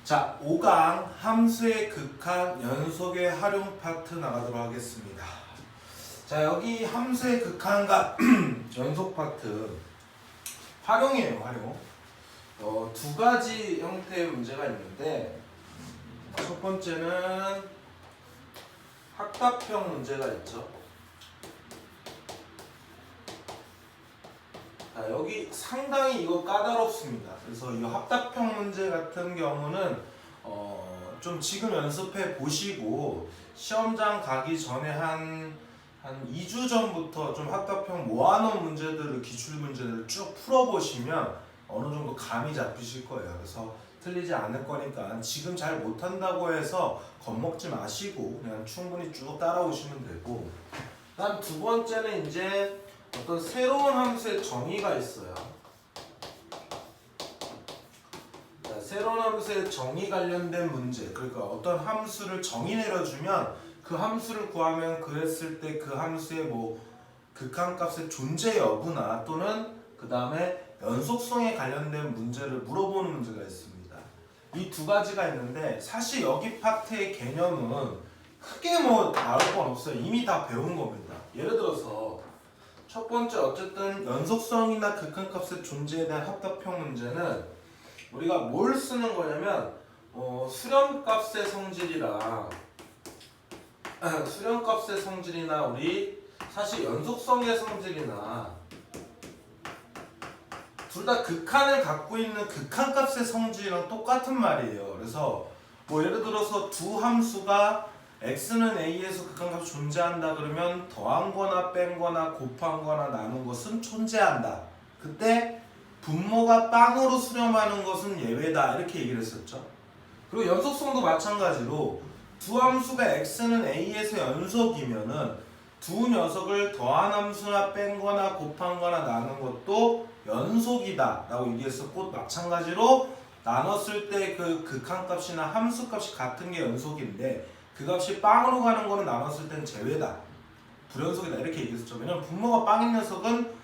자, 5강 함수의 극한 연속의 활용 파트 나가도록 하겠습니다. 자, 여기 함수의 극한과 연속 파트 활용이에요, 활용. 두 가지 형태의 문제가 있는데 첫 번째는 학답형 문제가 있죠. 자, 여기 상당히 이거 까다롭습니다. 그래서 이 학답형 문제 같은 경우는 좀 지금 연습해 보시고 시험장 가기 전에 한 2주 전부터 좀 학답형 모아놓은 문제들을 기출 문제들을 쭉 풀어보시면 어느 정도 감이 잡히실 거예요. 그래서 틀리지 않을 거니까 지금 잘 못한다고 해서 겁먹지 마시고 그냥 충분히 쭉 따라오시면 되고, 그다음 두 번째는 이제 어떤 새로운 함수의 정의가 있어요. 자, 새로운 함수의 정의 관련된 문제. 그러니까 어떤 함수를 정의 내려주면 그 함수를 구하면 그랬을 때 그 함수의 뭐 극한값의 존재 여부나 또는 그 다음에 연속성에 관련된 문제를 물어보는 문제가 있습니다. 이 두 가지가 있는데 사실 여기 파트의 개념은 크게 뭐 다를 건 없어요. 이미 다 배운 겁니다. 예를 들어서 첫 번째 어쨌든 연속성이나 극한값의 존재에 대한 합답형 문제는 우리가 뭘 쓰는 거냐면 수렴값의 성질이나 우리 사실 연속성의 성질이나 둘 다 극한을 갖고 있는 극한값의 성질이랑 똑같은 말이에요. 그래서 뭐 예를 들어서 두 함수가 x는 a에서 극한값이 존재한다 그러면 더한 거나 뺀 거나 곱한 거나 나눈 것은 존재한다. 그때 분모가 빵으로 수렴하는 것은 예외다 이렇게 얘기를 했었죠. 그리고 연속성도 마찬가지로 두 함수가 x는 a에서 연속이면은 두 녀석을 더한 함수나 뺀 거나 곱한 거나 나눈 것도 연속이다 라고 얘기했었고, 마찬가지로 나눴을 때 그 극한값이나 함수값이 같은 게 연속인데 그 값이 빵으로 가는 거는 나눴을 땐 제외다, 불연속이다 이렇게 얘기했었죠. 왜냐면 분모가 빵인 녀석은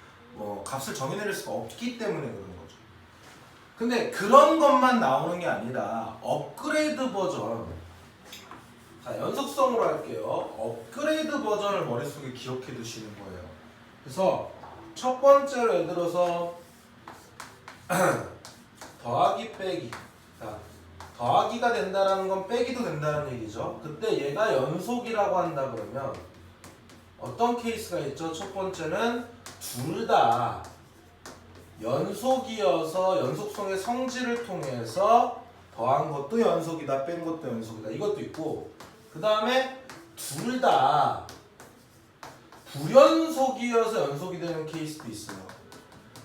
값을 정의 내릴 수가 없기 때문에 그런 거죠. 근데 그런 것만 나오는 게 아니라 업그레이드 버전, 자 연속성으로 할게요. 업그레이드 버전을 머릿속에 기억해 두시는 거예요. 그래서 첫 번째로 예를 들어서 더하기 빼기, 자 더하기가 된다라는 건 빼기도 된다는 얘기죠. 그때 얘가 연속이라고 한다 그러면 어떤 케이스가 있죠? 첫 번째는 둘 다 연속이어서 연속성의 성질을 통해서 더한 것도 연속이다, 뺀 것도 연속이다 이것도 있고, 그 다음에 둘 다 불연속이어서 연속이 되는 케이스도 있어요.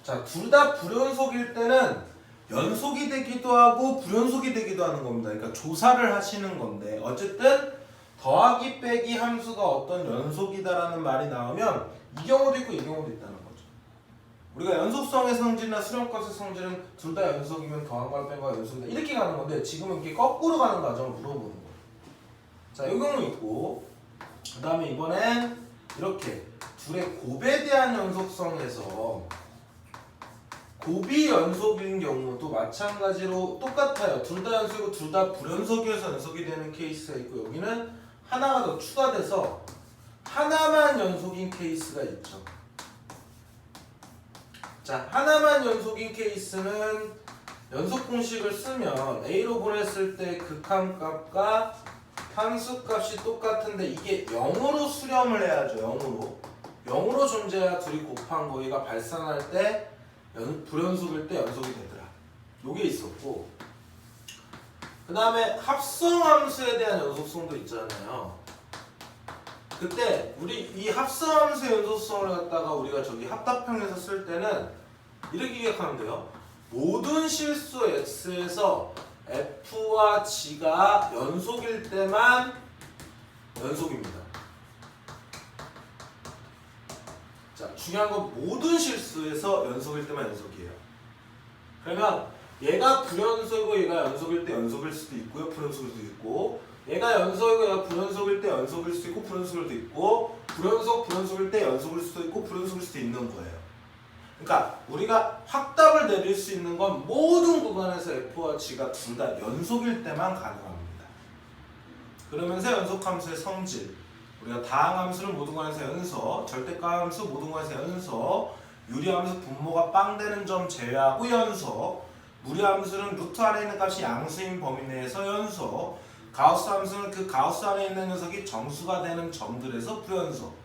자, 둘 다 불연속일 때는 연속이 되기도 하고 불연속이 되기도 하는 겁니다. 그러니까 조사를 하시는 건데 어쨌든 더하기 빼기 함수가 어떤 연속이다라는 말이 나오면 이 경우도 있고 이 경우도 있다는 거죠. 우리가 연속성의 성질이나 수렴값의 성질은 둘 다 연속이면 더한 거랑 뺀 거가 연속이다 이렇게 가는 건데 지금은 이렇게 거꾸로 가는 과정을 물어보는 거예요. 자, 이 경우 있고, 그 다음에 이번엔 이렇게 둘의 곱에 대한 연속성에서 곱이 연속인 경우도 마찬가지로 똑같아요. 둘 다 연속이고 둘 다 불연속이어서 연속이 되는 케이스가 있고, 여기는 하나가 더 추가돼서 하나만 연속인 케이스가 있죠. 자, 하나만 연속인 케이스는 연속 공식을 쓰면 a로 보냈을 때 극한값과 함수값이 똑같은데 이게 0으로 수렴을 해야죠. 0으로 존재해야 둘이 곱한 거기가 발산할 때 불연속일 때 연속이 되더라. 요게 있었고, 그 다음에 합성함수에 대한 연속성도 있잖아요. 그때 우리 이 합성함수의 연속성을 갖다가 우리가 저기 합답형에서 쓸 때는 이렇게 기억하면 돼요. 모든 실수 x에서 f와 g가 연속일 때만 연속입니다. 자, 중요한 건 모든 실수에서 연속일 때만 연속이에요. 그러면 얘가 불연속이고 얘가 연속일 때 연속일 수도 있고요, 불연속일 수도 있고, 얘가 연속이고 얘가 불연속일 때 연속일 수도 있고 불연속일 수도 있고, 불연속일 때 연속일 수도 있고 불연속일 수도 있는 거예요. 그러니까 우리가 확답을 내릴 수 있는 건 모든 구간에서 f와 g가 둘 다 연속일 때만 가능합니다. 그러면서 연속함수의 성질, 우리가 다항함수를 모든 구간에서 연속, 절대가함수 모든 구간에서 연속, 유리함수 분모가 빵 되는 점 제외하고 연속, 무리함수는 루트 안에 있는 값이 양수인 범위 내에서 연속, 가우스 함수는 그 가우스 안에 있는 녀석이 정수가 되는 점들에서 부연속.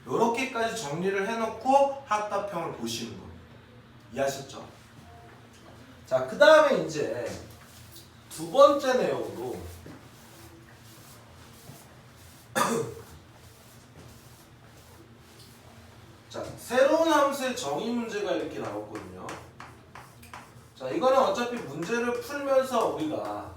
요렇게까지 정리를 해놓고 합답형을 보시는 겁니다. 이해하셨죠? 자, 그 다음에 이제 두 번째 내용으로 자, 새로운 함수의 정의 문제가 이렇게 나왔거든요. 자, 이거는 어차피 문제를 풀면서 우리가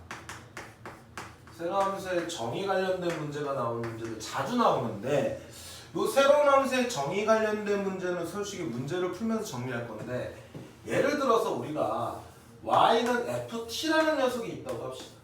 새로운 함수의 정의 관련된 문제가 나오는 문제들 자주 나오는데, 요 새로운 함수의 정의 관련된 문제는 솔직히 문제를 풀면서 정리할 건데, 예를 들어서 우리가 y는 ft라는 녀석이 있다고 합시다.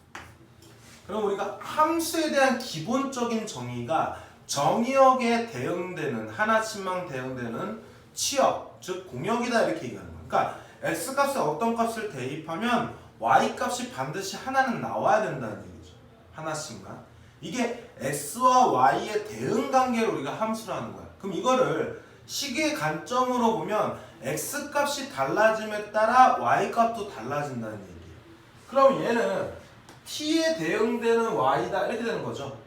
그럼 우리가 함수에 대한 기본적인 정의가 정의역에 대응되는, 하나씩만 대응되는 치역, 즉 공역이다 이렇게 얘기하는 거예요. 그러니까 x값에 어떤 값을 대입하면 y값이 반드시 하나는 나와야 된다는 얘기죠. 하나씩만. 이게 x와 y의 대응 관계를 우리가 함수로 하는 거야. 그럼 이거를 식의 관점으로 보면 x값이 달라짐에 따라 y값도 달라진다는 얘기예요. 그럼 얘는 t에 대응되는 y다 이렇게 되는 거죠.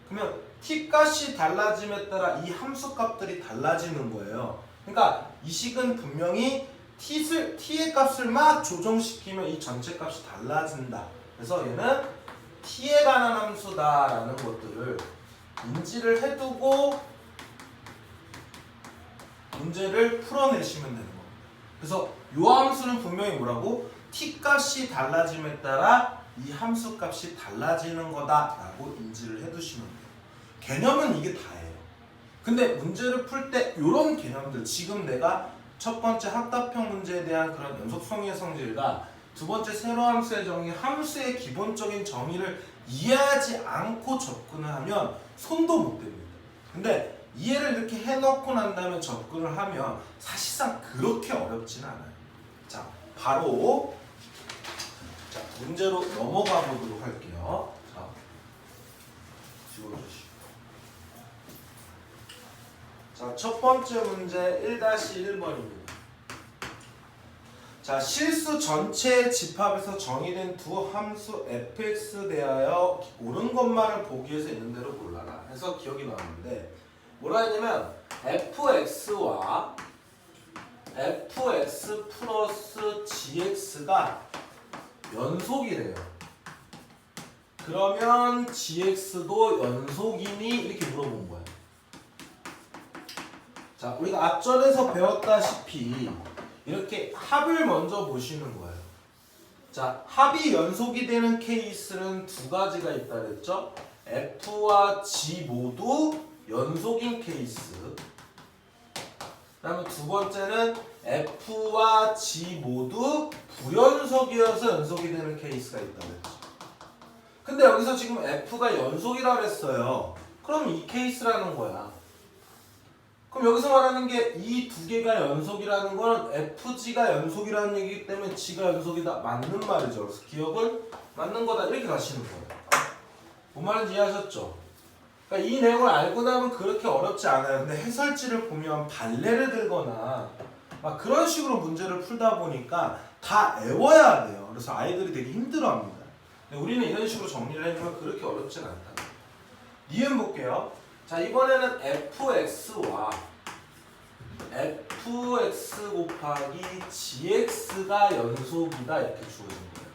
그러면 t값이 달라짐에 따라 이 함수 값들이 달라지는 거예요. 그러니까 이 식은 분명히 t의 값을 막 조정시키면 이 전체 값이 달라진다. 그래서 얘는 t에 관한 함수다라는 것들을 인지를 해두고 문제를 풀어내시면 되는 겁니다. 그래서 이 함수는 분명히 뭐라고? t값이 달라짐에 따라 이 함수 값이 달라지는 거다라고 인지를 해두시면 돼요. 개념은 이게 다예요. 근데 문제를 풀 때 이런 개념들, 지금 내가 첫 번째 합답형 문제에 대한 그런 연속성의 성질과 두 번째 세로 함수의 정의, 함수의 기본적인 정의를 이해하지 않고 접근을 하면 손도 못 댑니다. 근데 이해를 이렇게 해놓고 난 다음에 접근을 하면 사실상 그렇게 어렵진 않아요. 자, 바로 자, 문제로 넘어가 보도록 할게요. 자, 지워주시고. 자, 첫 번째 문제 1-1번입니다. 자, 실수 전체의 집합에서 정의된 두 함수 fx 대하여 옳은 것만을 보기 위해서 있는 대로 골라라 해서 기억이 나왔는데, 뭐라 했냐면 fx와 fx 플러스 gx가 연속이래요. 그러면 gx도 연속이니? 이렇게 물어본 거예요. 자, 우리가 앞전에서 배웠다시피 이렇게 합을 먼저 보시는 거예요. 자, 합이 연속이 되는 케이스는 두 가지가 있다 그랬죠? f와 g 모두 연속인 케이스. 그 다음에 두 번째는 f와 g 모두 부연속이어서 연속이 되는 케이스가 있다 그랬죠. 근데 여기서 지금 f가 연속이라 그랬어요. 그럼 이 케이스라는 거야. 그럼 여기서 말하는 게 이 두 개가 연속이라는 거는 FG가 연속이라는 얘기이기 때문에 G가 연속이다. 맞는 말이죠. 그래서 기억을 맞는 거다. 이렇게 가시는 거예요. 뭔 말인지 이해하셨죠? 그러니까 이 내용을 알고 나면 그렇게 어렵지 않아요. 근데 해설지를 보면 발레를 들거나 막 그런 식으로 문제를 풀다 보니까 다 외워야 돼요. 그래서 아이들이 되게 힘들어합니다. 근데 우리는 이런 식으로 정리를 해주면 그렇게 어렵진 않다. 니은 볼게요. 자, 이번에는 fx와 fx 곱하기 gx가 연속이다 이렇게 주어진 거예요.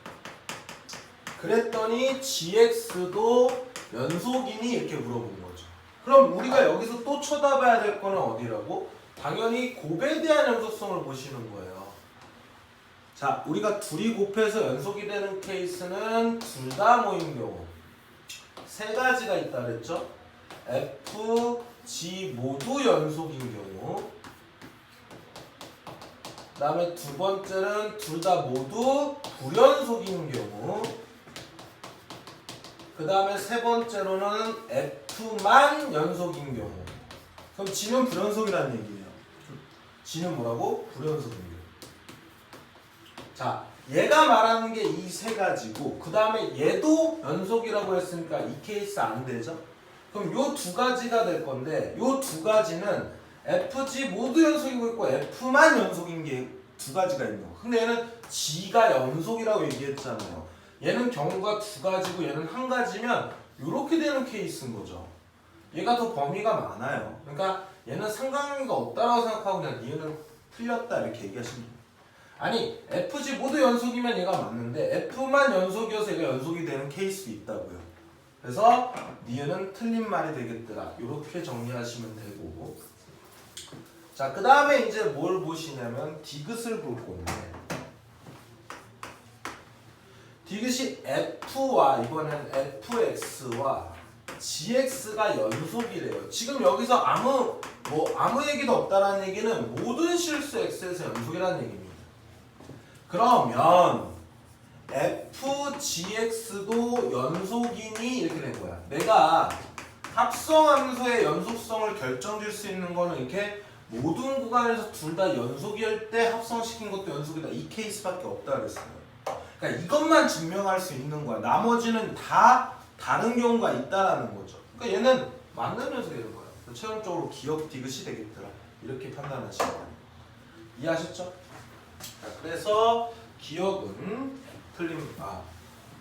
그랬더니 gx도 연속이니? 이렇게 물어본 거죠. 그럼 우리가 여기서 또 쳐다봐야 될 거는 어디라고? 당연히 곱에 대한 연속성을 보시는 거예요. 자, 우리가 둘이 곱해서 연속이 되는 케이스는 둘 다 모인 경우 세 가지가 있다 그랬죠? F, G 모두 연속인 경우, 그 다음에 두 번째는 둘 다 모두 불연속인 경우, 그 다음에 세 번째로는 F만 연속인 경우. 그럼 G는 불연속이라는 얘기예요. G는 뭐라고? 불연속인데. 자, 얘가 말하는 게 이 세 가지고 그 다음에 얘도 연속이라고 했으니까 이 케이스 안 되죠? 그럼 요 두 가지가 될 건데 요 두 가지는 FG 모두 연속이고 있고 F만 연속인 게 두 가지가 있는 거. 근데 얘는 G가 연속이라고 얘기했잖아요. 얘는 경우가 두 가지고 얘는 한 가지면 이렇게 되는 케이스인 거죠. 얘가 더 범위가 많아요. 그러니까 얘는 상관관계가 없다라고 생각하고 그냥 니은은 틀렸다 이렇게 얘기하시면 돼요. 아니 FG 모두 연속이면 얘가 맞는데 F만 연속이어서 얘가 연속이 되는 케이스 있다고요. 그래서 니은은 틀린 말이 되겠더라. 이렇게 정리하시면 되고. 자, 그 다음에 이제 뭘 보시냐면 디귿을 볼 건데 디귿이 F와 이번엔 FX와 GX가 연속이래요. 지금 여기서 아무 얘기도 없다라는 얘기는 모든 실수 X에서 연속이라는 얘기입니다. 그러면 FGX도 연속이니 이렇게 된 거야. 내가 합성함수의 연속성을 결정질 수 있는 거는 이렇게 모든 구간에서 둘 다 연속일 때 합성시킨 것도 연속이다. 이 케이스밖에 없다 그랬어요. 그러니까 이것만 증명할 수 있는 거야. 나머지는 다 다른 경우가 있다라는 거죠. 그러니까 얘는 맞는 연속이 되는 거야. 최종적으로 기억 디귿이 되겠더라. 이렇게 판단하시면 돼요. 이해하셨죠? 자, 그래서 기억은 틀림.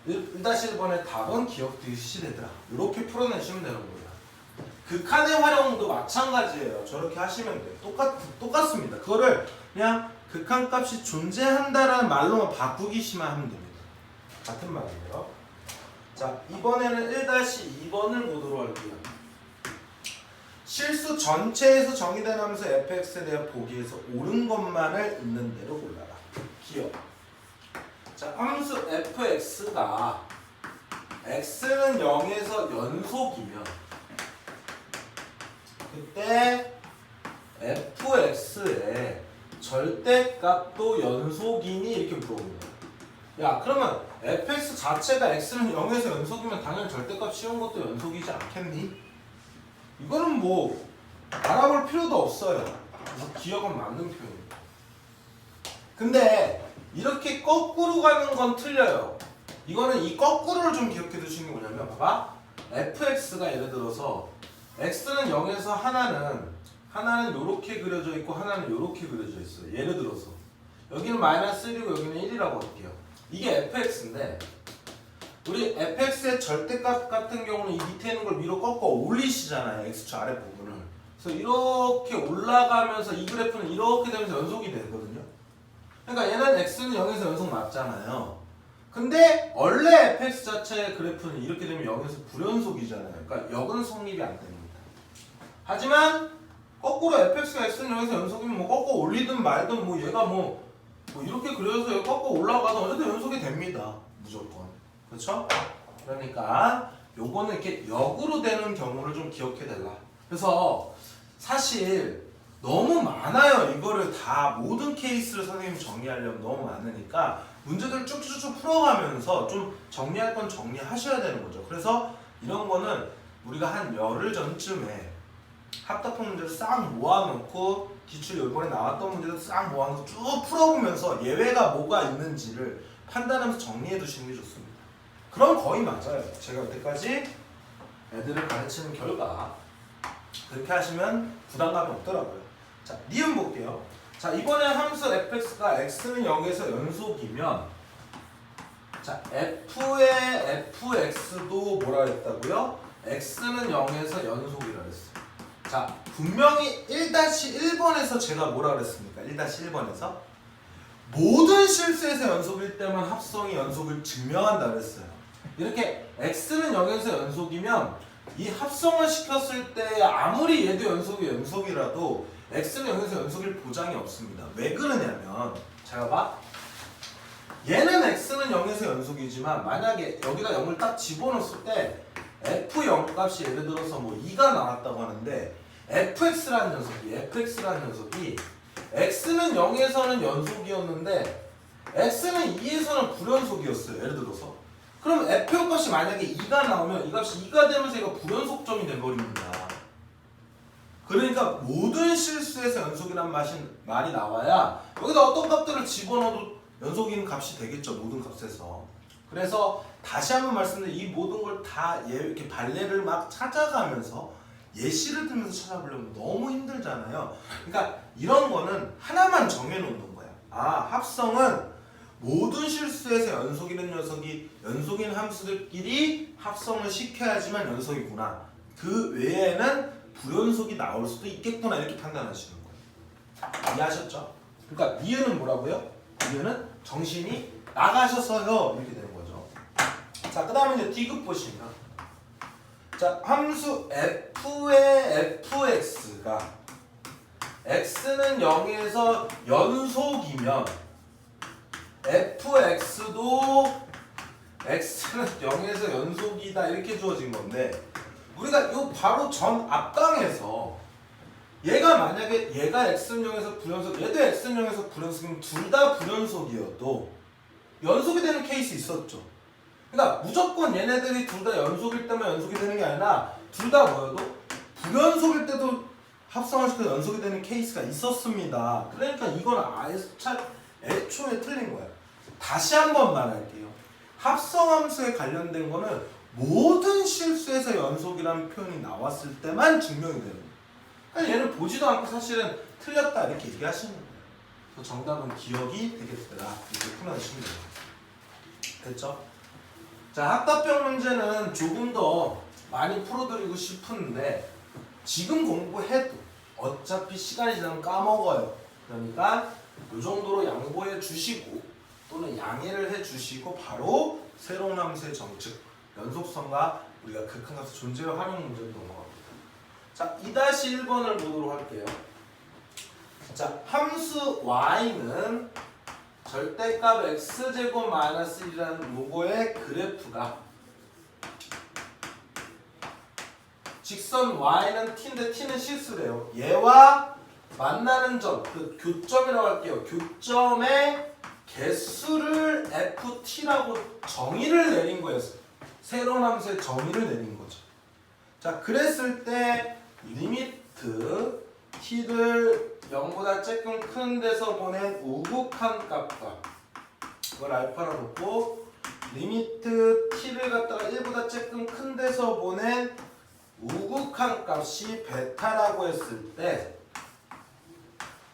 1-1번의 답은 기억 디귿이 되더라. 이렇게 풀어내시면 되는 거예요. 극한의 활용도 마찬가지예요. 저렇게 하시면 돼요. 똑같습니다. 그거를 그냥 극한값이 존재한다라는 말로만 바꾸기만 하면 됩니다. 같은 말이에요. 자, 이번에는 1-2번을 보도록 할게요. 실수 전체에서 정의된 함수 fx에 대한 보기에서 옳은 것만을 있는 대로 골라라. 기억. 자, 함수 fx가 x는 0에서 연속이면 그때 fx의 절대값도 연속이니 이렇게 물어봅니다. 야, 그러면 fx 자체가 x는 0에서 연속이면 당연히 절대값 씌운 것도 연속이지 않겠니? 이거는 뭐 알아볼 필요도 없어요. 그래서 기억은 맞는 표현입니다. 근데 이렇게 거꾸로 가는 건 틀려요. 이거는 이 거꾸로를 좀 기억해 두시는 게 뭐냐면 봐봐. fx가 예를 들어서 x는 0에서 하나는 요렇게 그려져 있고 하나는 요렇게 그려져 있어요. 예를 들어서 여기는 -1이고 여기는 1이라고 할게요. 이게 fx인데 우리 fx의 절대값 같은 경우는 이 밑에 있는 걸 위로 꺾어 올리시잖아요. x축 아랫부분을. 그래서 이렇게 올라가면서 이 그래프는 이렇게 되면서 연속이 되거든요. 그러니까 얘는 x는 0에서 연속 맞잖아요. 근데 원래 fx 자체의 그래프는 이렇게 되면 0에서 불연속이잖아요. 그러니까 역은 성립이 안 됩니다. 하지만 거꾸로 fx가 x는 0에서 연속이면 뭐 꺾어 올리든 말든 뭐 얘가 뭐 이렇게 그려서 꺾어 올라가도 어쨌든 연속이 됩니다. 무조건. 그렇죠? 그러니까 요거는 이렇게 역으로 되는 경우를 좀 기억해 달라. 그래서 사실 너무 많아요. 이거를 다 모든 케이스를 선생님이 정리하려면 너무 많으니까 문제들을 쭉쭉쭉 풀어가면서 좀 정리할 건 정리하셔야 되는 거죠. 그래서 이런 거는 우리가 한 열흘 전쯤에 합답형 문제를 싹 모아놓고 기출 이번에 나왔던 문제도 싹 모아놓고 쭉 풀어보면서 예외가 뭐가 있는지를 판단하면서 정리해 두시는 게 좋습니다. 그럼 거의 맞아요. 제가 여태까지 애들을 가르치는 결과 그렇게 하시면 부담감이 없더라고요. 자, 니은 볼게요. 자, 이번에 함수 fx가 x는 0에서 연속이면 자, f의 fx도 뭐라 했다고요? x는 0에서 연속이라 했어요. 자, 분명히 1-1번에서 제가 뭐라 그랬습니까? 1-1번에서 모든 실수에서 연속일 때만 합성이 연속을 증명한다 그랬어요. 이렇게 x는 0에서 연속이면 이 합성을 시켰을 때 아무리 얘도 연속이라도 x는 0에서 연속일 보장이 없습니다. 왜 그러냐면 자, 봐. 얘는 x는 0에서 연속이지만 만약에 여기다 0을 딱 집어넣었을 때 f0 값이 예를 들어서 뭐 2가 나왔다고 하는데 fx라는 녀석이 x는 0에서는 연속이었는데 x는 2에서는 불연속이었어요. 예를 들어서 그럼 f0 값이 만약에 2가 나오면 이 값이 2가 되면서 얘가 불연속점이 돼버립니다. 그러니까 모든 실수에서 연속이란 말이 나와야 여기다 어떤 값들을 집어넣어도 연속인 값이 되겠죠. 모든 값에서. 그래서 다시 한번 말씀드리면 이 모든 걸 다 이렇게 발레를 막 찾아가면서 예시를 들면서 찾아보려면 너무 힘들잖아요. 그러니까 이런 거는 하나만 정해놓는 거야. 아, 합성은 모든 실수에서 연속이는 녀석이 연속인 함수들끼리 합성을 시켜야지만 연속이구나. 그 외에는 불연속이 나올 수도 있겠구나 이렇게 판단하시는 거예요. 이해하셨죠? 그러니까 니은은 뭐라고요? 니은은 정신이 나가셔서요 이렇게 되는 거죠. 자, 그 다음에 이제 D급 보시면 자, 함수 f의 fx가 x는 0에서 연속이면 fx도 x는 0에서 연속이다 이렇게 주어진 건데 우리가 요 바로 전 앞강에서 얘가 만약에 얘가 x는 0에서 불연속 얘도 x는 0에서 불연속이면 둘 다 불연속이어도 연속이 되는 케이스 있었죠. 그러니까 무조건 얘네들이 둘 다 연속일 때만 연속이 되는 게 아니라 둘 다 뭐여도 불연속일 때도 합성을 시켜서 연속이 되는 케이스가 있었습니다. 그러니까 이건 아예 애초에 틀린 거야. 다시 한번 말할게요. 합성함수에 관련된 거는 모든 실수에서 연속이라는 표현이 나왔을 때만 증명이 되는 거예요. 그러니까 얘는 보지도 않고 사실은 틀렸다 이렇게 얘기하시는 거예요. 그래서 정답은 기억이 되겠더라 이렇게 풀어내시면 돼요. 됐죠? 자, 학답형 문제는 조금 더 많이 풀어드리고 싶은데 지금 공부해도 어차피 시간이 지나면 까먹어요. 그러니까 이 정도로 양보해 주시고 또는 양해를 해 주시고 바로 새로운 함수의 정즉, 연속성과 우리가 극한값의 존재를 활용 문제로 넘어갑니다. 자, 2-1번을 보도록 할게요. 자, 함수 y는 절대값 x제곱 마이너스 1이라는 요거의 그래프가 직선 y는 t인데 t는 실수래요. 얘와 만나는 점, 그 교점이라고 할게요. 교점의 개수를 ft라고 정의를 내린 거예요. 새로운 함수의 정의를 내린 거죠. 자, 그랬을 때 리미트 t를 0보다 조금 큰 데서 보낸 우극한 값과 그걸 알파로 놓고 리미트 t를 갖다가 1보다 조금 큰 데서 보낸 우극한 값이 베타라고 했을 때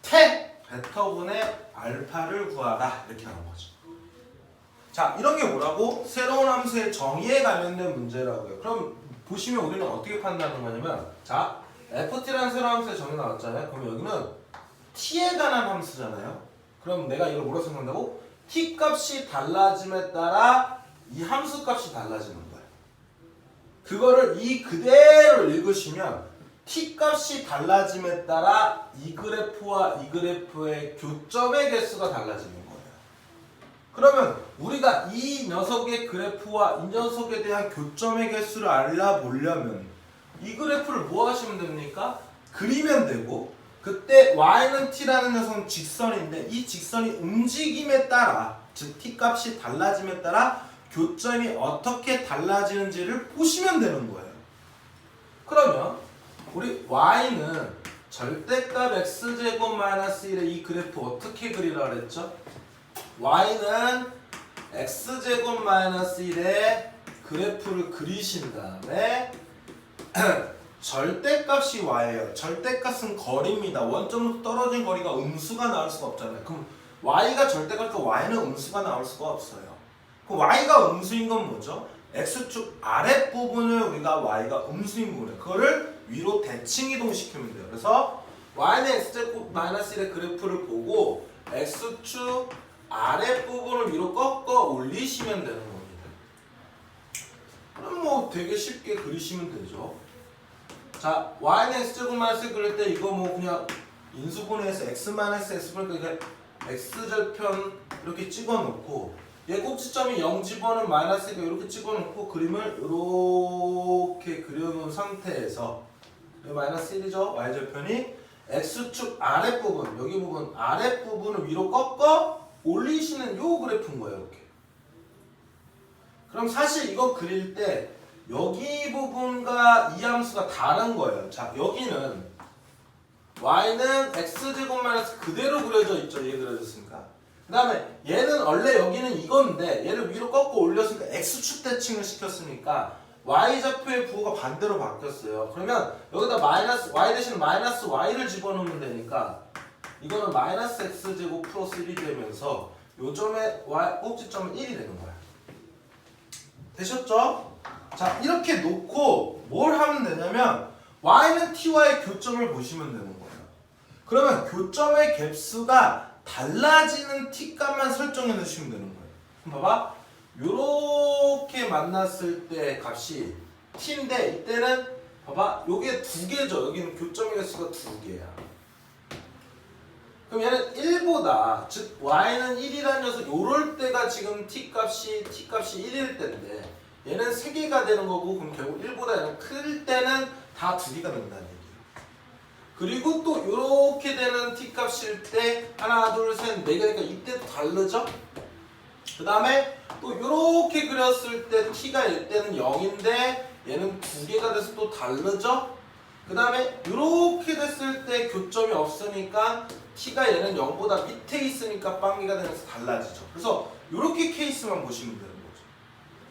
태 베타분의 알파를 구하라 이렇게 하는 거죠. 자, 이런 게 뭐라고? 새로운 함수의 정의에 관련된 문제라고요. 그럼 보시면 우리는 어떻게 판단하는 거냐면 자, ft라는 새로운 함수의 정의 나왔잖아요. 그럼 여기는 t에 관한 함수잖아요. 그럼 내가 이걸 뭐라고 생각한다고? t 값이 달라짐에 따라 이 함수 값이 달라지는 거예요. 그거를 이 그대로 읽으시면 t 값이 달라짐에 따라 이 그래프와 이 그래프의 교점의 개수가 달라지는 거예요. 그러면 우리가 이 녀석의 그래프와 이 녀석에 대한 교점의 개수를 알아보려면 이 그래프를 뭐 하시면 됩니까? 그리면 되고 그때 y는 t라는 녀석은 직선인데 이 직선이 움직임에 따라 즉 t 값이 달라짐에 따라 교점이 어떻게 달라지는지를 보시면 되는 거예요. 그러면 우리 y는 절대값 x제곱 마이너스 1의 이 그래프 어떻게 그리라 그랬죠? y는 x제곱 마이너스 1의 그래프를 그리신 다음에 절대값이 y예요. 절대값은 거리입니다. 원점으로 떨어진 거리가 음수가 나올 수가 없잖아요. 그럼 y가 절대값이고 y는 음수가 나올 수가 없어요. 그럼 y가 음수인 건 뭐죠? x축 아랫부분을 우리가 y가 음수인 부분을 그거를 위로 대칭 이동시키면 돼요. 그래서 y는 x제곱 마이너스 1의 그래프를 보고 x축 아랫부분을 위로 꺾어 올리시면 되는 겁니다. 그럼 뭐 되게 쉽게 그리시면 되죠. 자, y는 x제곱 마이너스 1 그릴 때 이거 뭐 그냥 인수분해해서 x 마이너스 x분의 이렇게 x절편 이렇게 찍어놓고 얘 꼭지점이 0 집어는 마이너스 1 이렇게 찍어놓고 그림을 이렇게 그려놓은 상태에서 마이너스 1이죠. y절편이 x축 아랫부분 여기 부분 아랫부분을 위로 꺾어 올리시는 요 그래프인 거예요. 이렇게. 그럼 사실 이거 그릴 때 여기 부분과 이 함수가 다른 거예요. 자, 여기는 y는 x제곱 마이너스 그대로 그려져 있죠. 얘 그려졌으니까. 그 다음에 얘는 원래 여기는 이건데 얘를 위로 꺾어 올렸으니까 x축 대칭을 시켰으니까 y좌표의 부호가 반대로 바뀌었어요. 그러면 여기다 마이너스 y 대신 마이너스 y를 집어넣으면 되니까 이거는 마이너스 x제곱 플러스 1이 되면서 요점의 y 꼭지점은 1이 되는 거야. 되셨죠? 자, 이렇게 놓고 뭘 하면 되냐면 y는 t와의 교점을 보시면 되는 거예요. 그러면 교점의 갭수가 달라지는 t 값만 설정해 놓으시면 되는 거예요. 그럼 봐봐. 요렇게 만났을 때 값이 t인데 이때는 봐봐. 요게 두 개죠. 여기는 교점의 개수가 두 개야. 그럼 얘는 1보다 즉 y는 1이라는 녀석 요럴 때가 지금 t값이 1일 때인데 얘는 3개가 되는 거고 그럼 결국 1보다 얘는 클 때는 다 2개가 된다는 얘기예요. 그리고 또 요렇게 되는 t값일 때 하나 둘 셋 4개니까 이때도 다르죠? 그 다음에 또 요렇게 그렸을 때 t가 이때는 0인데 얘는 2개가 돼서 또 다르죠? 그 다음에 요렇게 됐을 때 교점이 없으니까 t가 얘는 0보다 밑에 있으니까 빵개가 되면서 달라지죠. 그래서 요렇게 케이스만 보시면 되는 거죠.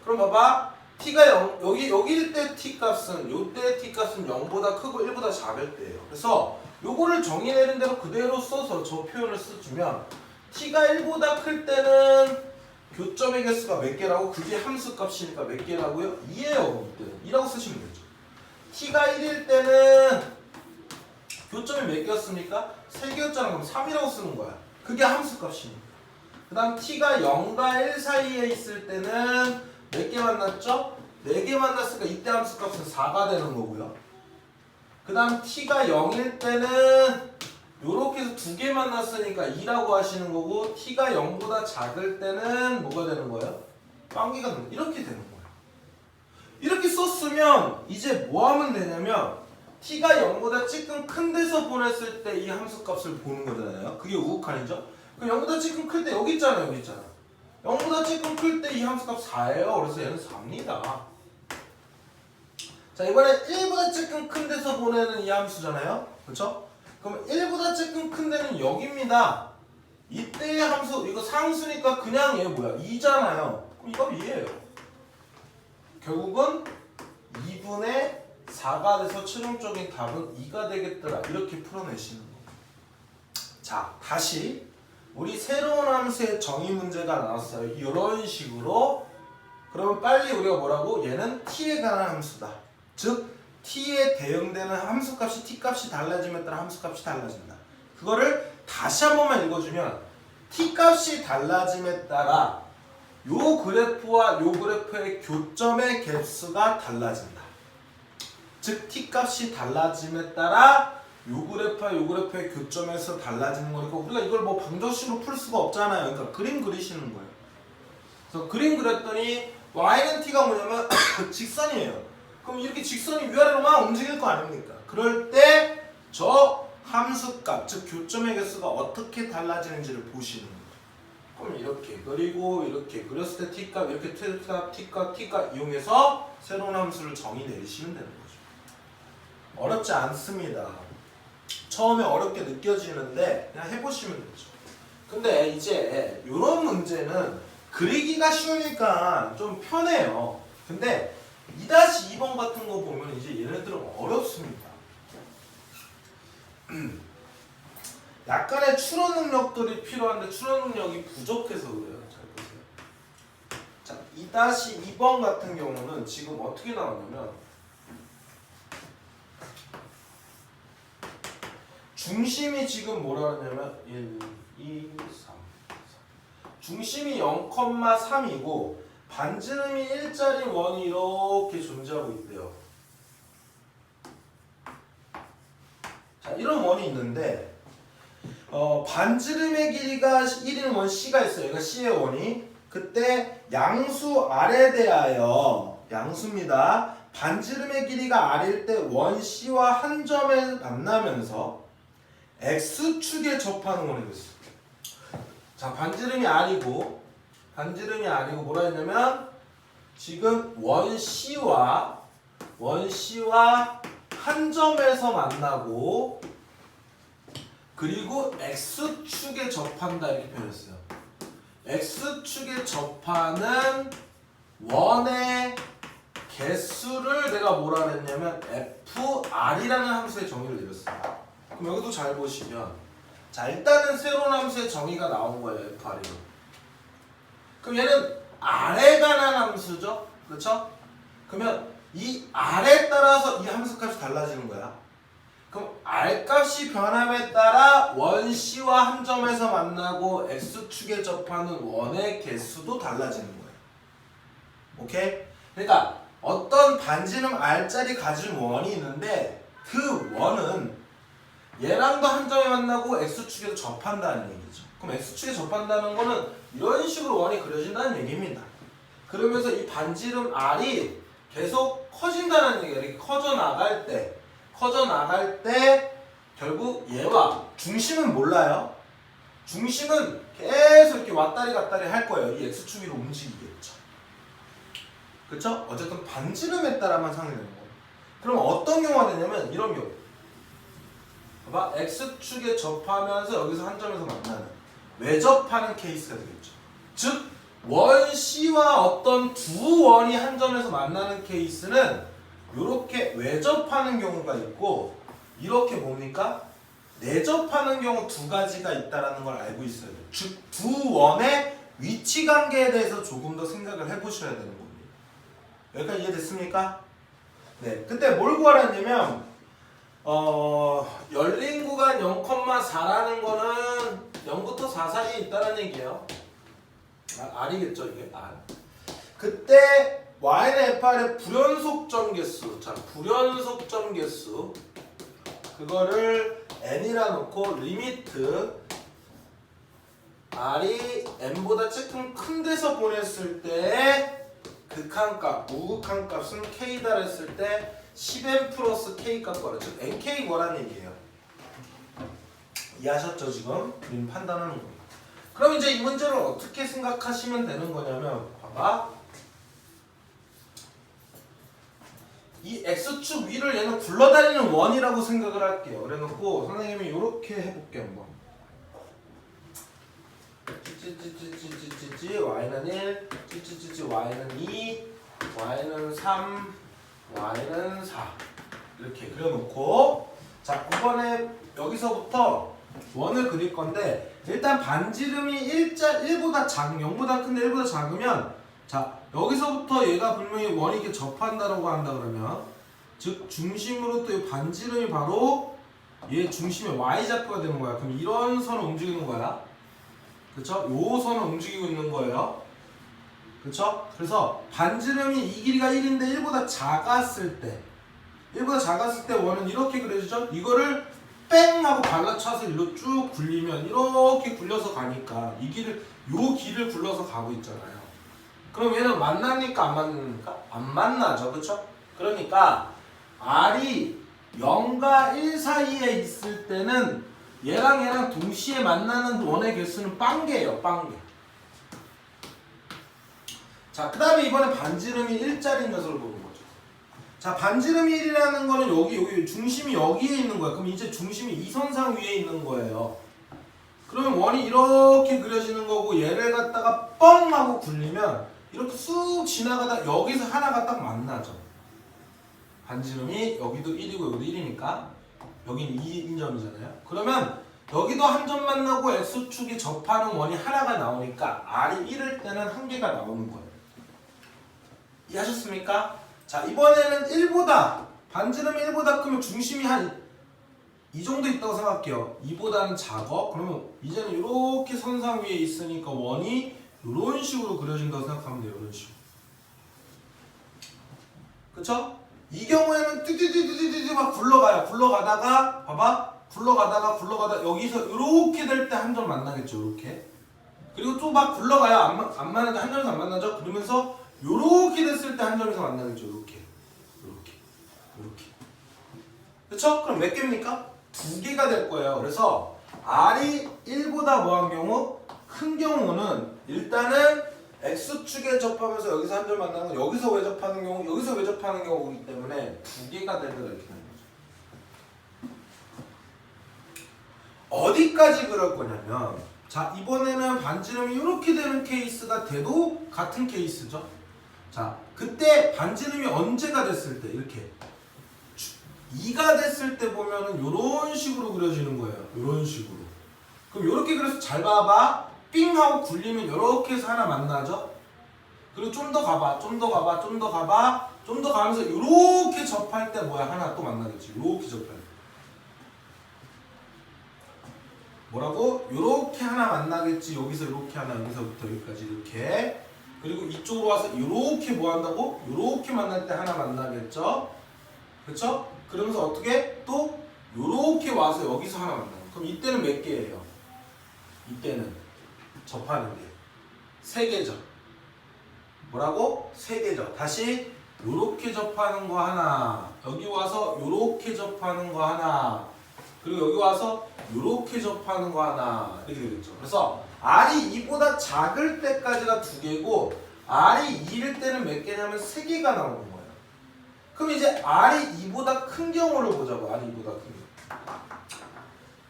그럼 봐봐. t가 0, 여기일 때 t값은 요때 t값은 0보다 크고 1보다 작을 때예요. 그래서 요거를 정의 내린 대로 그대로 써서 저 표현을 써주면 t가 1보다 클 때는 교점의 개수가 몇 개라고? 그게 함수 값이니까 몇 개라고요? 2예요. 이때는 2라고 쓰시면 되죠. t가 1일 때는 교점이 몇 개였습니까? 3개였잖아. 그럼 3이라고 쓰는 거야. 그게 함수 값이니까. 그 다음 t가 0과 1 사이에 있을 때는 몇 개 만났죠? 4개 만났으니까 이때 함수 값은 4가 되는 거고요. 그 다음 t가 0일 때는 요렇게 해서 2개 만났으니까 2라고 하시는 거고 t가 0보다 작을 때는 뭐가 되는 거예요? 빵개가 되는 거예요. 이렇게 되는 거예요. 이렇게 썼으면 이제 뭐 하면 되냐면 t가 0보다 조금 큰 데서 보냈을 때 이 함수 값을 보는 거잖아요. 그게 우극한이죠? 그럼 0보다 조금 클 때 여기 있잖아요. 여기 있잖아. 0보다 조금 클 때 이 함수값 4예요. 그래서 얘는 4입니다. 자, 이번에 1보다 조금 큰 데서 보내는 이 함수잖아요. 그렇죠? 그럼 1보다 조금 큰 데는 여기입니다. 이때의 함수, 이거 상수니까 그냥 얘 뭐야? 2잖아요. 그럼 이거 2예요. 결국은 2분의 4가 돼서 최종적인 답은 2가 되겠더라. 이렇게 풀어내시는 거예요. 자, 다시 우리 새로운 함수의 정의 문제가 나왔어요. 이런 식으로. 그러면 빨리 우리가 뭐라고? 얘는 t에 관한 함수다. 즉 t에 대응되는 함수값이 t값이 달라짐에 따라 함수값이 달라진다. 그거를 다시 한 번만 읽어주면 t값이 달라짐에 따라 요 그래프와 요 그래프의 교점의 갭수가 달라진다. 즉 t값이 달라짐에 따라 요 그래프와 요 그래프의 교점에서 달라지는 거니까 우리가 이걸 뭐 방정식으로 풀 수가 없잖아요. 그러니까 그림 그리시는 거예요. 그래서 그림 그렸더니 y는 t가 뭐냐면 직선이에요. 그럼 이렇게 직선이 위아래로만 움직일 거 아닙니까? 그럴 때 저 함수값, 즉 교점의 개수가 어떻게 달라지는지를 보시는 거예요. 그럼 이렇게 그리고 이렇게 그렸을 때 t값, 이렇게 t값 이용해서 새로운 함수를 정의 내리시면 되는 거죠. 어렵지 않습니다. 처음에 어렵게 느껴지는데 그냥 해보시면 되죠. 근데 이제 이런 문제는 그리기가 쉬우니까 좀 편해요. 근데 2-2번 같은 거 보면 이제 얘네들은 어렵습니다. 약간의 추론 능력들이 필요한데 추론 능력이 부족해서 그래요. 잘 보세요. 자, 2-2번 같은 경우는 지금 어떻게 나왔냐면 중심이 지금 뭐라 하냐면 1, 2, 3 중심이 0,3이고 반지름이 1짜리 원이 이렇게 존재하고 있대요. 자, 이런 원이 있는데 반지름의 길이가 1인 원 C가 있어요. 그러니까 C의 원이 그때 양수 R에 대하여 양수입니다. 반지름의 길이가 R일 때 원 C와 한 점에 만나면서 X축에 접하는 원이 됐어요. 자, 반지름이 R이고 뭐라 했냐면 지금 원 C와 한 점에서 만나고 그리고 x축에 접한다 이렇게 표현했어요. x축에 접하는 원의 개수를 내가 뭐라 그랬냐면 fr이라는 함수의 정의를 내렸어요. 그럼 여기도 잘 보시면 자 일단은 새로운 함수의 정의가 나온 거예요. fr이. 그럼 얘는 r에 관한 함수죠. 그렇죠? 그러면 이 r에 따라서 이 함수 값이 달라지는 거야. 그럼 r 값이 변함에 따라 원 C와 한 점에서 만나고 x축에 접하는 원의 개수도 달라지는 거예요. 오케이? 그러니까 어떤 반지름 r짜리 가진 원이 있는데 그 원은 얘랑도 한 점에 만나고 x축에도 접한다는 얘기죠. 그럼 x축에 접한다는 거는 이런 식으로 원이 그려진다는 얘기입니다. 그러면서 이 반지름 r이 계속 커진다는 얘기예요. 이렇게 커져 나갈 때 결국 얘와 중심은 몰라요. 중심은 계속 이렇게 왔다리 갔다리 할 거예요. 이 x축 위로 움직이겠죠. 그쵸? 어쨌든 반지름에 따라만 상이되는 거예요. 그럼 어떤 경우가 되냐면 이런 경우. 봐봐. x축에 접하면서 여기서 한 점에서 만나는 외접하는 케이스가 되겠죠. 즉 원 C와 어떤 두 원이 한 점에서 만나는 케이스는 이렇게 외접하는 경우가 있고 이렇게 뭡니까? 내접하는 경우 두 가지가 있다는 걸 알고 있어야 돼요. 즉 두 원의 위치 관계에 대해서 조금 더 생각을 해보셔야 되는 겁니다. 여기까지 이해됐습니까? 네, 그때 뭘 구하라냐면 열린 구간 0,4라는 거는 0부터 4 사이에 있다는 얘기예요. R이겠죠 이게 R. 그때 Y는 FR의 불연속 점개수, 자 불연속 점개수 그거를 n이라 놓고 리미트 R이 n보다 조금 큰 데서 보냈을 때 극한값, 우극한값은 k 달했을 때 10n 플러스 k 값 거래. 즉 nk 거라는 얘기예요. 이해하셨죠 지금? 우리는 판단하는 겁니다. 그럼 이제 이 문제를 어떻게 생각하시면 되는 거냐면 봐봐. 이 x축 위를 얘는 굴러다니는 원이라고 생각을 할게요. 그래놓고 선생님이 이렇게 해볼게 한번. 찌찌찌찌찌찌찌 y는 1, 찌찌찌찌 y는 2, y는 3, y는 4 이렇게 그려놓고 자 이번에 여기서부터 원을 그릴 건데 일단 반지름이 1보다 작은 0보다 큰데 1보다 작으면 자 여기서부터 얘가 분명히 원이 이렇게 접한다라고 한다 그러면 즉 중심으로 또 이 반지름이 바로 얘 중심의 y좌표가 되는 거야. 그럼 이런 선을 움직이는 거야. 그쵸? 요 선을 움직이고 있는 거예요. 그쵸? 그래서 반지름이 이 길이가 1인데 1보다 작았을 때 원은 이렇게 그려지죠? 이거를 뺑 하고 발라쳐서 일로 쭉 굴리면 이렇게 굴려서 가니까 이 길을 요 길을 굴러서 가고 있잖아요. 그럼 얘는 만납니까? 안 만납니까? 안 만나죠. 그쵸? 그러니까 R이 0과 1 사이에 있을 때는 얘랑 동시에 만나는 원의 개수는 빵개예요. 빵개. 자, 그 다음에 이번에 반지름이 1짜리 녀석을 보는 거죠. 자, 반지름이 1이라는 거는 여기 중심이 여기에 있는 거야. 그럼 이제 중심이 이 선상 위에 있는 거예요. 그러면 원이 이렇게 그려지는 거고 얘를 갖다가 뻥 하고 굴리면 이렇게 쑥 지나가다 여기서 하나가 딱 만나죠. 반지름이 여기도 1이고 여기도 1이니까 여기는 2인 점이잖아요. 그러면 여기도 한 점 만나고 x축이 접하는 원이 하나가 나오니까 r이 1일 때는 한 개가 나오는 거예요. 이해하셨습니까? 자 이번에는 1보다 반지름이 1보다 크면 중심이 한 이 정도 있다고 생각할게요. 2보다는 작아. 그러면 이제는 이렇게 선상 위에 있으니까 원이 이런 식으로 그려진다고 생각하면 돼요. 이런 식으로. 그쵸? 이 경우에는 띠띠띠띠띠띠 막 굴러가다가 봐봐. 굴러가다가 여기서 이렇게 될 때 한 점 만나겠죠. 이렇게. 그리고 또 막 굴러가요. 안 만나죠. 한 점에서 안 만나죠. 그러면서 이렇게 됐을 때 한 점에서 만나겠죠. 이렇게. 그쵸? 그럼 몇 개입니까? 2개가 될 거예요. 그래서 R이 1보다 뭐한 경우? 큰 경우는 일단은 X축에 접하면서 여기서 한 점 만나는 거 여기서 외접하는 경우이기 때문에 2개가 되더라 이렇게 되는 거죠. 어디까지 그럴 거냐면 자 이번에는 반지름이 이렇게 되는 케이스가 돼도 같은 케이스죠. 자 그때 반지름이 언제가 됐을 때 이렇게 2가 됐을 때 보면은 이런 식으로 그려지는 거예요. 이런 식으로. 그럼 이렇게 그래서 잘 봐봐. 삥 하고 굴리면 이렇게 해서 하나 만나죠. 그리고 좀 더 가봐. 좀 더 가봐. 좀 더 가봐. 좀 더 가면서 이렇게 접할 때 뭐야 하나 또 만나겠지. 이렇게 접할 때. 뭐라고? 요렇게 하나 만나겠지. 여기서 이렇게 하나, 여기서부터 여기까지 이렇게. 그리고 이쪽으로 와서 요렇게 뭐 한다고? 요렇게 만날 때 하나 만나겠죠? 그쵸? 그러면서 어떻게? 또 요렇게 와서 여기서 하나 만나요. 그럼 이때는 몇 개예요? 이때는 접하는 게 3개죠. 뭐라고? 3개죠. 다시 요렇게 접하는 거 하나, 여기 와서 요렇게 접하는 거 하나, 그리고 여기 와서 요렇게 접하는 거 하나 이렇게 되겠죠. 그래서 R이 2보다 작을 때까지가 2개고 R이 2일 때는 몇 개냐면 3개가 나오는 거예요. 그럼 이제 R이 2보다 큰 경우를 보자고. R이 2보다 큰 경우.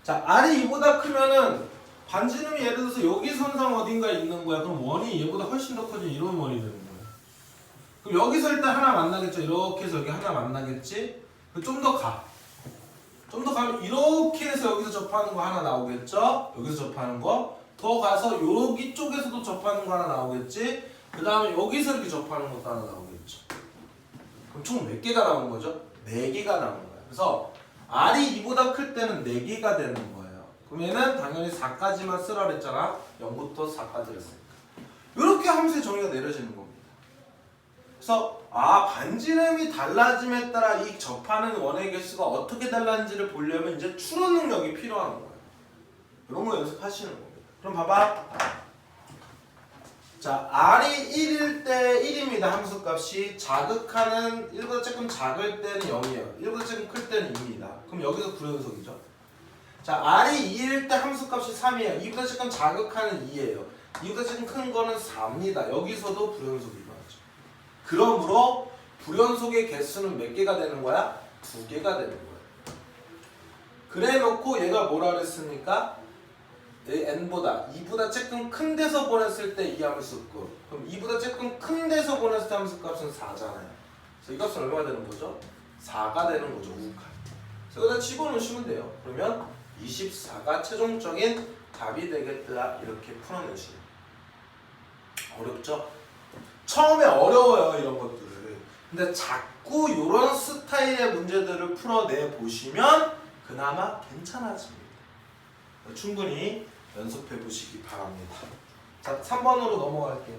자, R이 2보다 크면은 반지름이 예를 들어서 여기 선상 어딘가에 있는 거야. 그럼 원이 얘보다 훨씬 더 커진 이런 원이 되는 거야. 그럼 여기서 일단 하나 만나겠죠. 이렇게 해서 여기 하나 만나겠지. 좀 더 가. 좀 더 가면 이렇게 해서 여기서 접하는 거 하나 나오겠죠? 여기서 접하는 거. 더 가서 여기 쪽에서도 접하는 거 하나 나오겠지? 그 다음에 여기서 이렇게 접하는 것도 하나 나오겠죠. 그럼 총 몇 개가 나오는 거죠? 4개가 나오는 거예요. 그래서 R이 2보다 클 때는 4개가 되는 거예요. 그러면은 당연히 4까지만 쓰라 그랬잖아. 0부터 4까지 했으니까. 이렇게 하면서 정의가 내려지는 겁니다. 그래서 반지름이 달라짐에 따라 이 접하는 원의 개수가 어떻게 달라지는지를 보려면 이제 추론 능력이 필요한 거예요. 이런 거 연습하시는 겁니다. 그럼 봐봐. 자, R이 1일 때 1입니다. 함수값이. 자극하는 1보다 조금 작을 때는 0이에요. 1보다 조금 클 때는 2입니다. 그럼 여기서 불연속이죠. 자, R이 2일 때 함수값이 3이에요. 2보다 조금 자극하는 2예요. 2보다 조금 큰 거는 4입니다. 여기서도 불연속이 나왔죠. 그러므로 불연속의 개수는 몇 개가 되는 거야? 2개가 되는 거예요. 그래 놓고 얘가 뭐라 그랬습니까? n보다 2보다 조금 큰 데서 보냈을 때 이 함수값. 그럼 2보다 조금 큰 데서 보냈을 때 함수값은 4잖아요. 그래서 이 값은 얼마가 되는 거죠? 4가 되는 거죠. 우극한. 그래서 여기다 집어넣으시면 돼요. 그러면 24가 최종적인 답이 되겠다. 이렇게 풀어내시면. 어렵죠? 처음에 어려워요. 이런 것들을. 근데 자꾸 이런 스타일의 문제들을 풀어내 보시면 그나마 괜찮아집니다. 충분히 연습해 보시기 바랍니다. 자, 3번으로 넘어갈게요.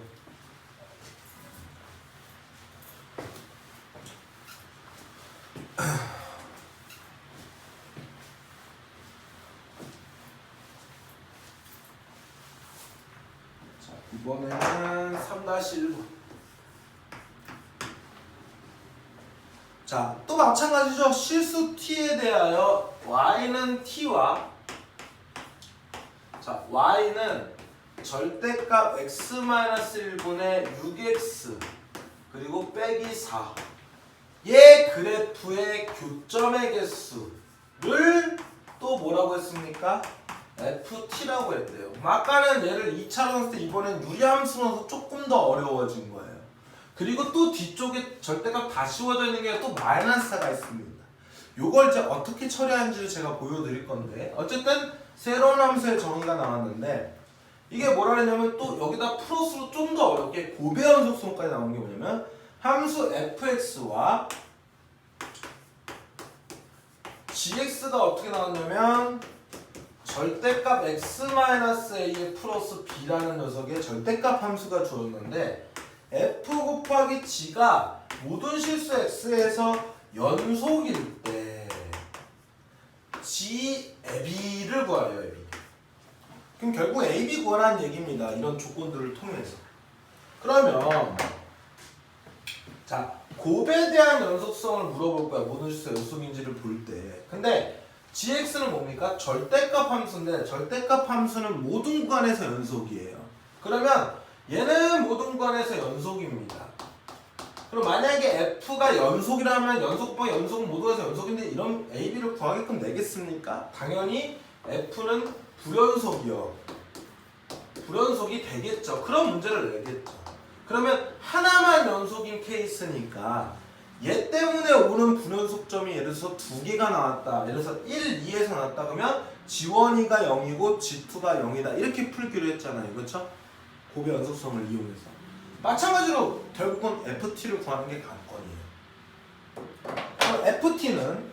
자, 이번에는 3-1번. 자, 또 마찬가지죠. 실수 t에 대하여 y는 t와 자, y는 절대값 x-1분의 6x 그리고 빼기 4 얘 그래프의 교점의 개수를 또 뭐라고 했습니까? ft라고 했대요. 아까는 얘를 2차로 했을 때 이번엔 유리함수 넣어서 조금 더 어려워진 거예요. 그리고 또 뒤쪽에 절대값 다 씌워져 있는 게 또 마이너스가 있습니다. 요걸 이제 어떻게 처리하는지를 제가 보여드릴 건데 어쨌든 새로운 함수의 정의가 나왔는데 이게 뭐라 그랬냐면 또 여기다 플러스로 좀 더 어렵게 고배연속성까지 나온 게 뭐냐면 함수 fx와 gx가 어떻게 나왔냐면 절대값 x-a의 플러스 b라는 녀석의 절대값 함수가 주어졌는데 f 곱하기 g가 모든 실수 x에서 연속일 때 g ab를 구하래요. ab. 그럼 결국 ab 구하라는 얘기입니다. 이런 조건들을 통해서. 그러면 자 곱에 대한 연속성을 물어볼 거야. 모든 실수 연속인지를 볼 때. 근데 gx는 뭡니까? 절대값 함수인데 절대값 함수는 모든 구간에서 연속이에요. 그러면 얘는 모든 구간에서 연속입니다. 그럼 만약에 f가 연속이라면 연속 곱하기 연속은 모두 해서 연속인데 이런 ab를 구하게끔 내겠습니까? 당연히 F는 불연속이요. 불연속이 되겠죠. 그런 문제를 내겠죠. 그러면 하나만 연속인 케이스니까 얘 때문에 오는 불연속점이 예를 들어서 두 개가 나왔다. 예를 들어서 1, 2에서 나왔다. 그러면 G1가 0이고 G2가 0이다. 이렇게 풀기로 했잖아요. 그렇죠? 곱의 연속성을 이용해서. 마찬가지로 결국은 FT를 구하는 게 관건이에요. 그럼 FT는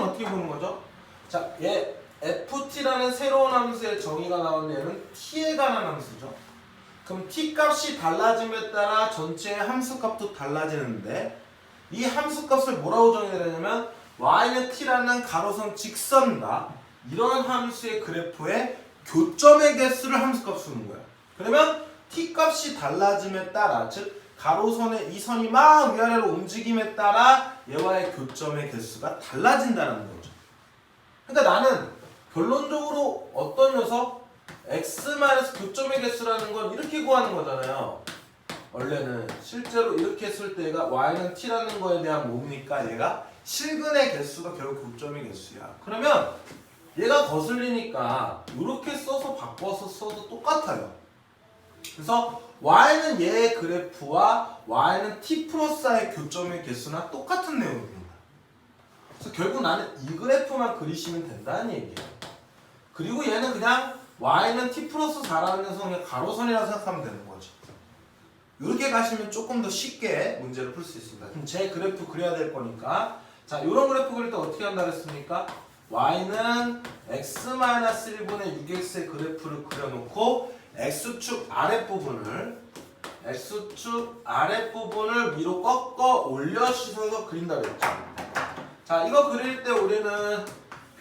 어떻게 보는 거죠? 자, 얘 FT라는 새로운 함수의 정의가 나온 얘는 T에 관한 함수죠. 그럼 T 값이 달라짐에 따라 전체의 함수 값도 달라지는데 이 함수 값을 뭐라고 정의하냐면 y는 t라는 가로선 직선과 이런 함수의 그래프의 교점의 개수를 함수 값으로 는 거야. 그러면 t 값이 달라짐에 따라 즉 가로선의 이 선이 막 위아래로 움직임에 따라 얘와의 교점의 개수가 달라진다는 거죠. 그러니까 나는 결론적으로 어떤 녀석 x 교점의 개수라는 건 이렇게 구하는 거잖아요. 원래는 실제로 이렇게 했을 때 얘가 y는 t라는 거에 대한 뭡니까? 얘가 실근의 개수가 결국 교점의 개수야. 그러면 얘가 거슬리니까 이렇게 써서 바꿔서 써도 똑같아요. 그래서 y는 얘의 그래프와 y는 t 플러스 i의 교점의 개수나 똑같은 내용입니다. 그래서 결국 나는 이 그래프만 그리시면 된다는 얘기예요. 그리고 얘는 그냥 y는 t 플러스 4라는 녀석의 가로선이라고 생각하면 되는 거죠. 이렇게 가시면 조금 더 쉽게 문제를 풀 수 있습니다. 그럼 제 그래프 그려야 될 거니까 자, 이런 그래프 그릴 때 어떻게 한다 그랬습니까? y는 x-1분의 6x의 그래프를 그려놓고 x축 아랫부분을 위로 꺾어 올려 씻어서 그린다 그랬죠. 자, 이거 그릴 때 우리는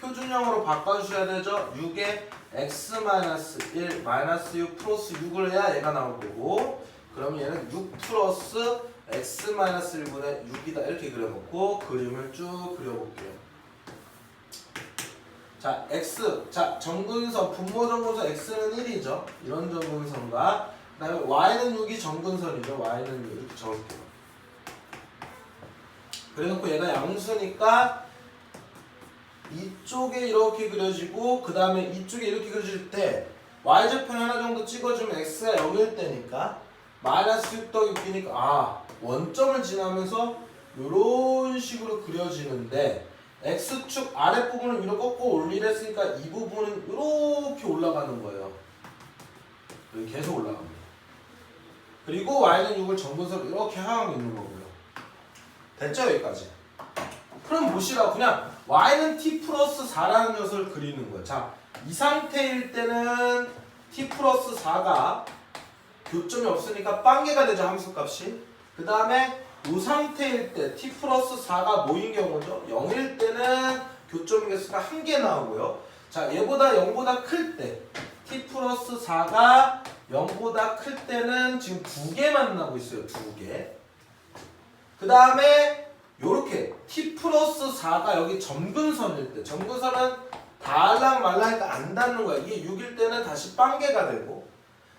표준형으로 바꿔주셔야 되죠. 6에 x-1 -6 플러스 6을 해야 얘가 나올 거고 그러면 얘는 6 플러스 x-1분의 6이다 이렇게 그려놓고 그림을 쭉 그려볼게요. 자, x, 자 정근선, 분모 정근선 x는 1이죠. 이런 정근선과 그 다음에 y는 6이 정근선이죠. y는 6 이렇게 적을게요. 그래놓고 얘가 양수니까 이쪽에 이렇게 그려지고 그 다음에 이쪽에 이렇게 그려질 때 y좌편 하나 정도 찍어주면 x가 0일 때니까 마이너스 6 더하기 6이니까 원점을 지나면서 이런 식으로 그려지는데 x축 아랫부분을 위로 꺾고 올리려 했으니까 이 부분은 이렇게 올라가는 거예요. 여기 계속 올라갑니다. 그리고 y는 6을 정근선으로 이렇게 향하고 있는 거고요. 됐죠? 여기까지. 그럼 보시라고 그냥 y는 t 플러스 4라는 녀석을 그리는 거예요. 자, 이 상태일 때는 t 플러스 4가 교점이 없으니까 빵개가 되죠. 함수값이. 그 다음에 이 상태일 때 t 플러스 4가 뭐인 경우죠? 0일 때는 교점 개수가 1개 나오고요. 자, 얘보다 0보다 클 때 t 플러스 4가 0보다 클 때는 지금 2개 만나고 있어요. 2개. 그 다음에 요렇게 t 플러스 4가 여기 점근선일 때 점근선은 닿을랑 말라니까 안 닿는 거야. 이게 6일 때는 다시 빵개가 되고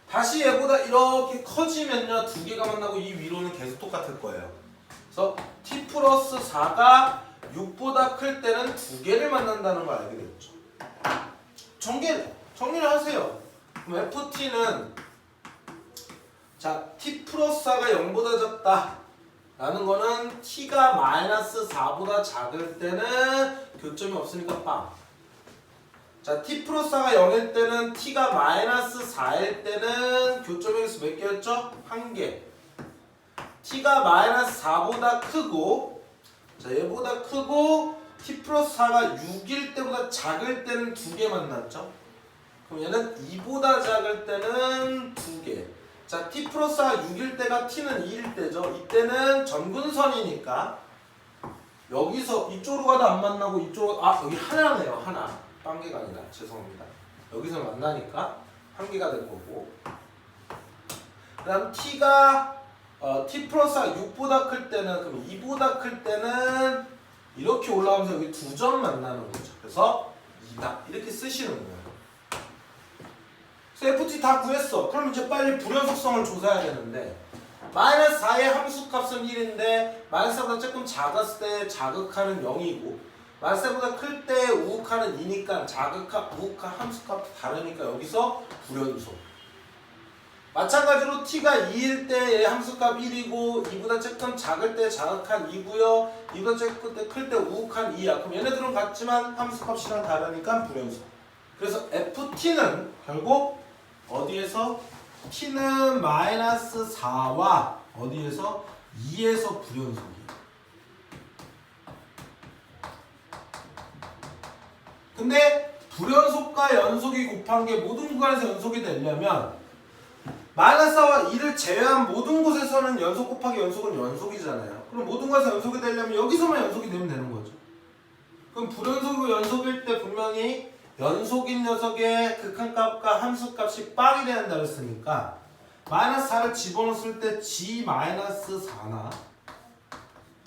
다시 얘보다 이렇게 커지면요 2개가 만나고 이 위로는 계속 똑같을 거예요. 그래서 t 플러스 4가 6보다 클 때는 2개를 만난다는 걸 알게 됐죠. 정리를 하세요. 그럼 ft는 자 t 플러스 4가 0보다 작다 라는 거는 t가 마이너스 4보다 작을 때는 교점이 없으니까 빵. 자, t 플러스 4가 0일 때는 t가 마이너스 4일 때는 교점의 개수 몇 개였죠? 1개. t가 마이너스 4보다 크고 자, 얘보다 크고 t 플러스 4가 6일 때보다 작을 때는 2개 만났죠? 그럼 얘는 2보다 작을 때는 2개. 자, t 플러스 4가 6일 때가 t는 2일 때죠. 이때는 점근선이니까 여기서 이쪽으로 가도 안 만나고 이쪽으로 여기 하나네요. 하나. 빵개가 아니라 죄송합니다. 여기서 만나니까 한 개가 될 거고 그 다음 t가 t 플러스가 6보다 클 때는 그럼 2보다 클 때는 이렇게 올라가면서 여기 2점 만나는 거죠. 그래서 2다 이렇게 쓰시는 거예요. 그래서 ft 다 구했어. 그럼 이제 빨리 불연속성을 조사해야 되는데 마이너스 4의 함수값은 1인데 마이너스 4보다 조금 작았을 때 자극하는 0이고 마이너스 4보다 클 때 우극한은 2니까 자극한, 우극한 함수값도 다르니까 여기서 불연속. 마찬가지로 t가 2일 때 함수값 1이고 2보다 작건 작을 때 자극한 2고요. 2보다 작을 때 클 때 우극한 2야. 그럼 얘네들은 같지만 함수값이랑 다르니까 불연속. 그래서 ft는 결국 어디에서? t는 마이너스 4와 어디에서? 2에서 불연속이에요. 근데 불연속과 연속이 곱한 게 모든 구간에서 연속이 되려면 마이너스 4와 2를 제외한 모든 곳에서는 연속 곱하기 연속은 연속이잖아요. 그럼 모든 곳에서 연속이 되려면 여기서만 연속이 되면 되는 거죠. 그럼 불연속이고 연속일 때 분명히 연속인 녀석의 극한값과 함수값이 빵이 돼야 한다고 했으니까 마이너스 4를 집어넣었을 때 g-4나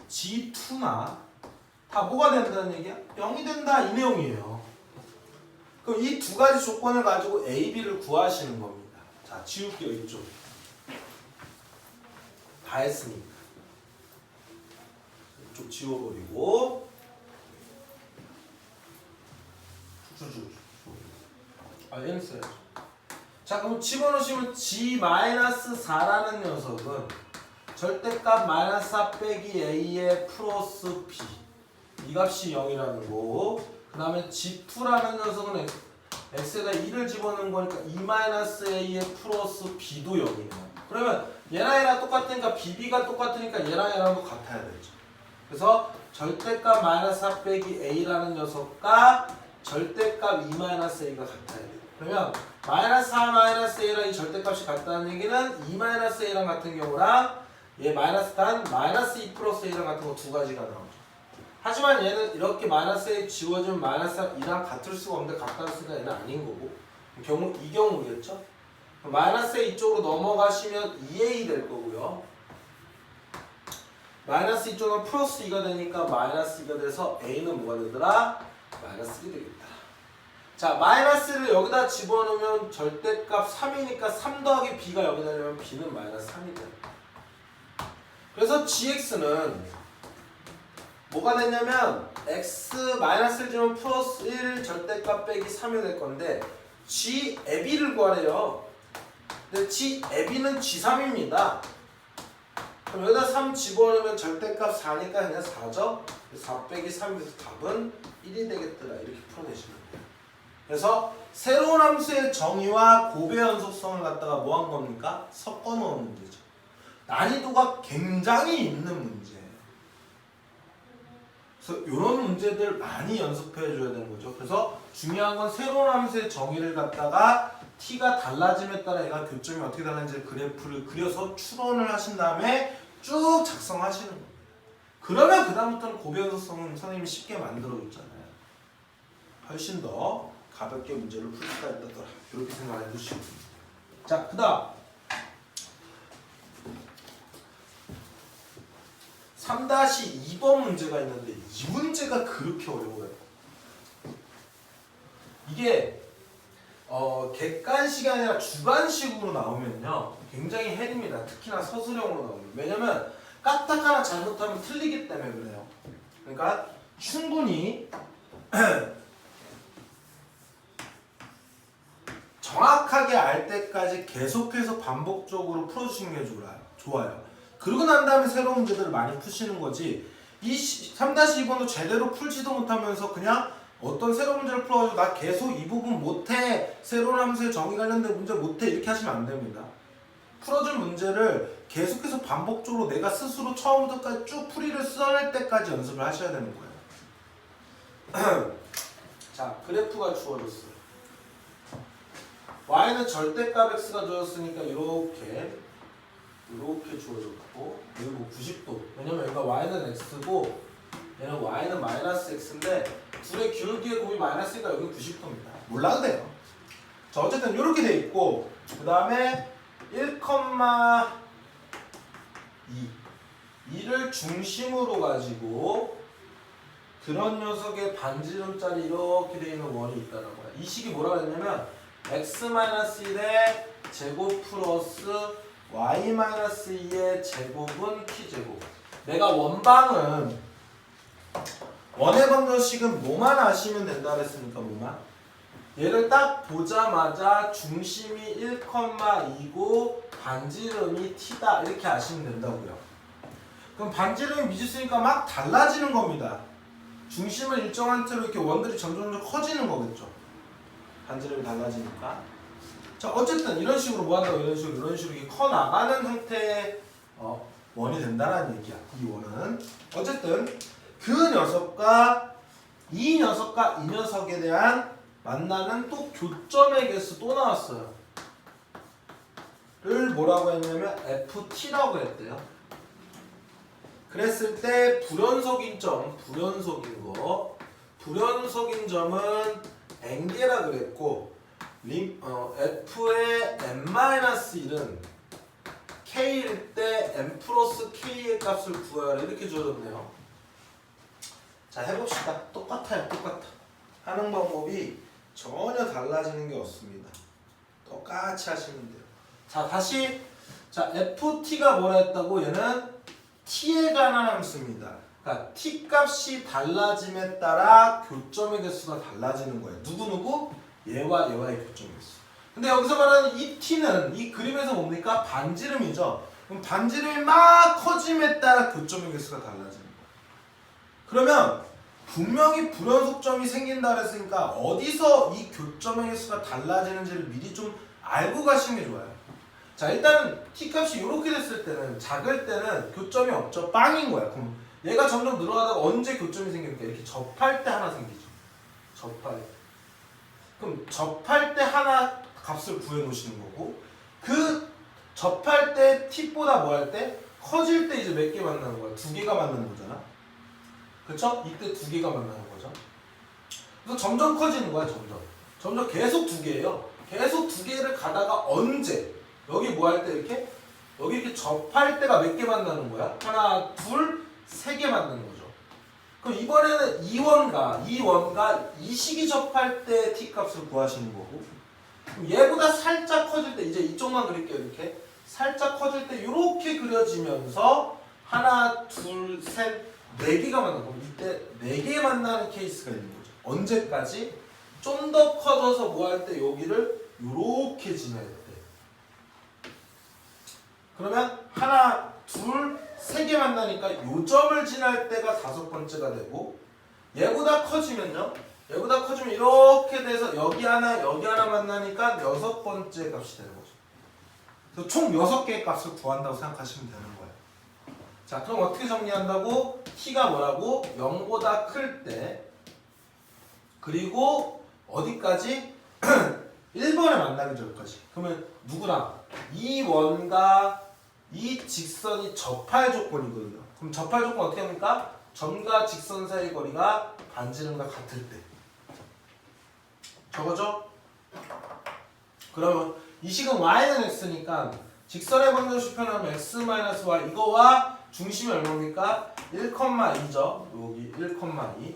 g2나 다 뭐가 된다는 얘기야? 0이 된다 이 내용이에요. 그럼 이 두 가지 조건을 가지고 A, B를 구하시는 겁니다. 자, 지울게요 이쪽. 다 했으니까. 이쪽 지워버리고 얘는 써야죠. 자, 그럼 집어넣으시면 G-4라는 녀석은 절대값 마이너스 4 빼기 A의 플러스 B 이 값이 0이라는 거고, 그 다음에 G2라는 녀석은 X에다 2를 집어넣은 거니까 2-A의 플러스 B도 0이네요. 그러면 얘랑 얘랑 똑같으니까 BB가 똑같으니까 얘랑 얘랑도 같아야 되죠. 그래서 절대값 마이너스 4 빼기 A라는 녀석과 절대값 2-A가 같아야 돼요. 그러면 마이너스 4 마이너스 A랑 이 절대값이 같다는 얘기는 2-A랑 같은 경우랑 얘 마이너스 단 마이너스 2 플러스 A랑 같은 거 두 가지가 나오죠. 하지만 얘는 이렇게 마이너스 A 지워지면 마이너스 2랑 같을 수가 없는데 같다는 수가 얘는 아닌 거고 이 경우겠죠? 마이너스 A 이쪽으로 넘어가시면 2A 될 거고요. 마이너스 2 쪽은 플러스 2가 되니까 마이너스 2가 돼서 A는 뭐가 되더라? 마이너스 2가 되겠다. 자, 마이너스를 여기다 집어넣으면 절대값 3이니까 3 더하기 B가 여기다 되면 B는 마이너스 3이 돼요. 그래서 GX는 뭐가 되냐면 X 마이너스를 주면 플러스 1 절대값 빼기 3이 될 건데 G 애비를 구하래요. 근데 G 애비는 G3입니다. 그럼 여기다 3 집어넣으면 절대값 4니까 그냥 4죠? 4 빼기 3에서 답은 1이 되겠더라. 이렇게 풀어내시면 돼요. 그래서 새로운 함수의 정의와 고배 연속성을 갖다가 뭐 한 겁니까? 섞어 놓은 문제죠. 난이도가 굉장히 있는 문제예요. 그래서 이런 문제들 많이 연습해 줘야 되는 거죠. 그래서 중요한 건 새로운 함수의 정의를 갖다가 t가 달라짐에 따라 얘가 교점이 어떻게 달라지는지 그래프를 그려서 추론을 하신 다음에 쭉 작성하시는 겁니다. 그러면 그 다음부터는 고배 연속성은 선생님이 쉽게 만들어 줬잖아요. 훨씬 더 가볍게 문제를 풀 수가 있다더라. 이렇게 생각해 주시고. 자, 그 다음 3-2번 문제가 있는데 이 문제가 그렇게 어려워요. 이게 객관식이 아니라 주관식으로 나오면요 굉장히 헬입니다. 특히나 서술형으로 나오면. 왜냐면 까딱 하나 잘못하면 틀리기 때문에 그래요. 그러니까 충분히 정확하게 알 때까지 계속해서 반복적으로 풀어주시는 게 좋아요. 그러고 난 다음에 새로운 문제들을 많이 푸시는 거지, 이 3-2번도 제대로 풀지도 못하면서 그냥 어떤 새로운 문제를 풀어가지고 나 계속 이 부분 못해, 새로운 함수의 정의 관련된 문제 못해, 이렇게 하시면 안 됩니다. 풀어준 문제를 계속해서 반복적으로 내가 스스로 처음부터까지 쭉 풀이를 써낼 때까지 연습을 하셔야 되는 거예요. 자, 그래프가 주어졌어요. y는 절대값 x가 주어졌으니까 이렇게 주어졌고, 여기 뭐 90도. 왜냐면 여기가 y는 x고 얘는 y는 마이너스 x인데 둘의 기울기의 곱이 마이너스니까 여기 90도입니다. 몰라도 돼요. 자, 어쨌든 이렇게 돼 있고, 그 다음에 1,2를 중심으로 가지고 그런 녀석의 반지름짜리 이렇게 돼 있는 원이 있다는 거야. 이 식이 뭐라 그랬냐면 x-1의 제곱 플러스 y-2의 제곱은 t제곱. 내가 원방은 원의 방정식은 뭐만 아시면 된다 그랬으니까 뭐만? 얘를 딱 보자마자 중심이 1,2고 반지름이 t다 이렇게 아시면 된다고요. 그럼 반지름이 미지수니까 막 달라지는 겁니다. 중심을 일정한 틀로 이렇게 원들이 점점 커지는 거겠죠. 반지름이 달라지니까. 자, 어쨌든 이런 식으로 뭐 한다고 이런 식으로 이렇게 커 나가는 형태의 원이 된다는 얘기야. 이 원은. 어쨌든 그 녀석과 이 녀석에 대한 만나는 또 교점의 개수 또 나왔어요. 를 뭐라고 했냐면 FT라고 했대요. 그랬을 때 불연속인 점은 n개라 그랬고 f의 n-1은 k일 때 n 플러스 k의 값을 구하라 이렇게 줘줬네요. 자, 해봅시다. 똑같아요. 하는 방법이 전혀 달라지는 게 없습니다. 똑같이 하시면 돼요. 자, 다시 자 ft가 뭐라 했다고? 얘는 t에 관한 함수입니다. 그러니까 t 값이 달라짐에 따라 교점의 개수가 달라지는 거예요. 누구? 얘와 얘와의 교점의 개수. 근데 여기서 말하는 이 t는 이 그림에서 뭡니까? 반지름이죠. 그럼 반지름이 막 커짐에 따라 교점의 개수가 달라지는 거예요. 그러면 분명히 불연속점이 생긴다 그랬으니까 어디서 이 교점의 개수가 달라지는지를 미리 좀 알고 가시는 게 좋아요. 자, 일단은 t값이 이렇게 됐을 때는 작을 때는 교점이 없죠. 빵인 거야. 그럼 얘가 점점 늘어나다가 언제 교점이 생깁니까? 이렇게 접할 때 하나 생기죠. 그럼 접할 때 하나 값을 구해 놓으시는 거고, 그 접할 때 t보다 뭐 할 때? 커질 때 이제 몇 개 만나는 거야? 2개가 만나는 거잖아. 그쵸? 이때 2개가 만나는 거죠. 그래서 점점 커지는 거야. 점점 계속 2개예요. 계속 2개를 가다가 언제? 여기 뭐 할 때 이렇게? 여기 이렇게 접할 때가 몇 개 만나는 거야? 하나, 둘, 3개 만나는 거죠. 그럼 이번에는 이 원과 이 식이 접할 때 t값을 구하시는 거고, 그럼 얘보다 살짝 커질 때, 이제 이쪽만 그릴게요. 이렇게 살짝 커질 때 이렇게 그려지면서 하나, 둘, 셋, 4개가 만나는 거고, 이때 4개 만나는 케이스가 있는 거죠. 언제까지? 좀 더 커져서 뭐 할 때 여기를 이렇게 지나야 돼. 그러면 하나, 둘, 3개 만나니까 요 점을 지날 때가 5번째가 되고, 얘보다 커지면 이렇게 돼서 여기 하나 만나니까 6번째 값이 되는 거죠. 그래서 총 6개의 값을 구한다고 생각하시면 되는 거예요. 자, 그럼 어떻게 정리한다고? t가 뭐라고? 0보다 클 때, 그리고 어디까지? 1번에 만나기 전까지. 그러면 누구랑? 이 원과 이 직선이 접할 조건이거든요. 그럼 접할 조건 어떻게 합니까? 점과 직선 사이의 거리가 반지름과 같을 때. 저거죠? 그러면 이 식은 y는 x니까 직선의 방정식 표현하면 x-y 이거와 중심이 얼마입니까? 1,2죠. 여기 1,2.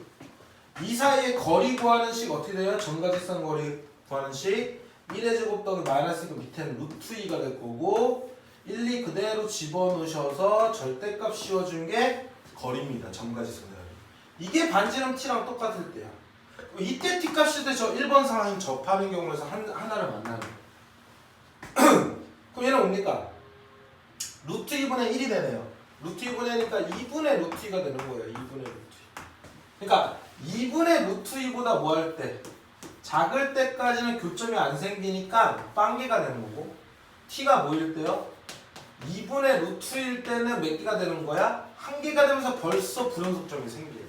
이 사이의 거리 구하는 식 어떻게 돼요? 점과 직선 거리 구하는 식 1의 제곱 더하기 마이너스 2그 밑에는 루트 2가 될 거고 1, 2 그대로 집어넣으셔서 절대값 씌워준 게 거리입니다. 점과 직선 거리. 이게 반지름 t랑 똑같을 때야. 이때 t 값일 때 저 1번 상황인 접하는 경우에서 하나를 만나는 거예요. 그럼 얘는 뭡니까? 루트 2분의 1이 되네요. 루트 2분의 1이니까 2분의 루트 2가 되는 거예요. 2분의 루트 2. 그러니까 2분의 루트 2보다 뭐 할 때? 작을 때까지는 교점이 안 생기니까 빵개가 되는 거고 t가 뭐일 때요? 2분의 루트 1일 때는 몇 개가 되는 거야? 1개가 되면서 벌써 불연속점이 생겨요.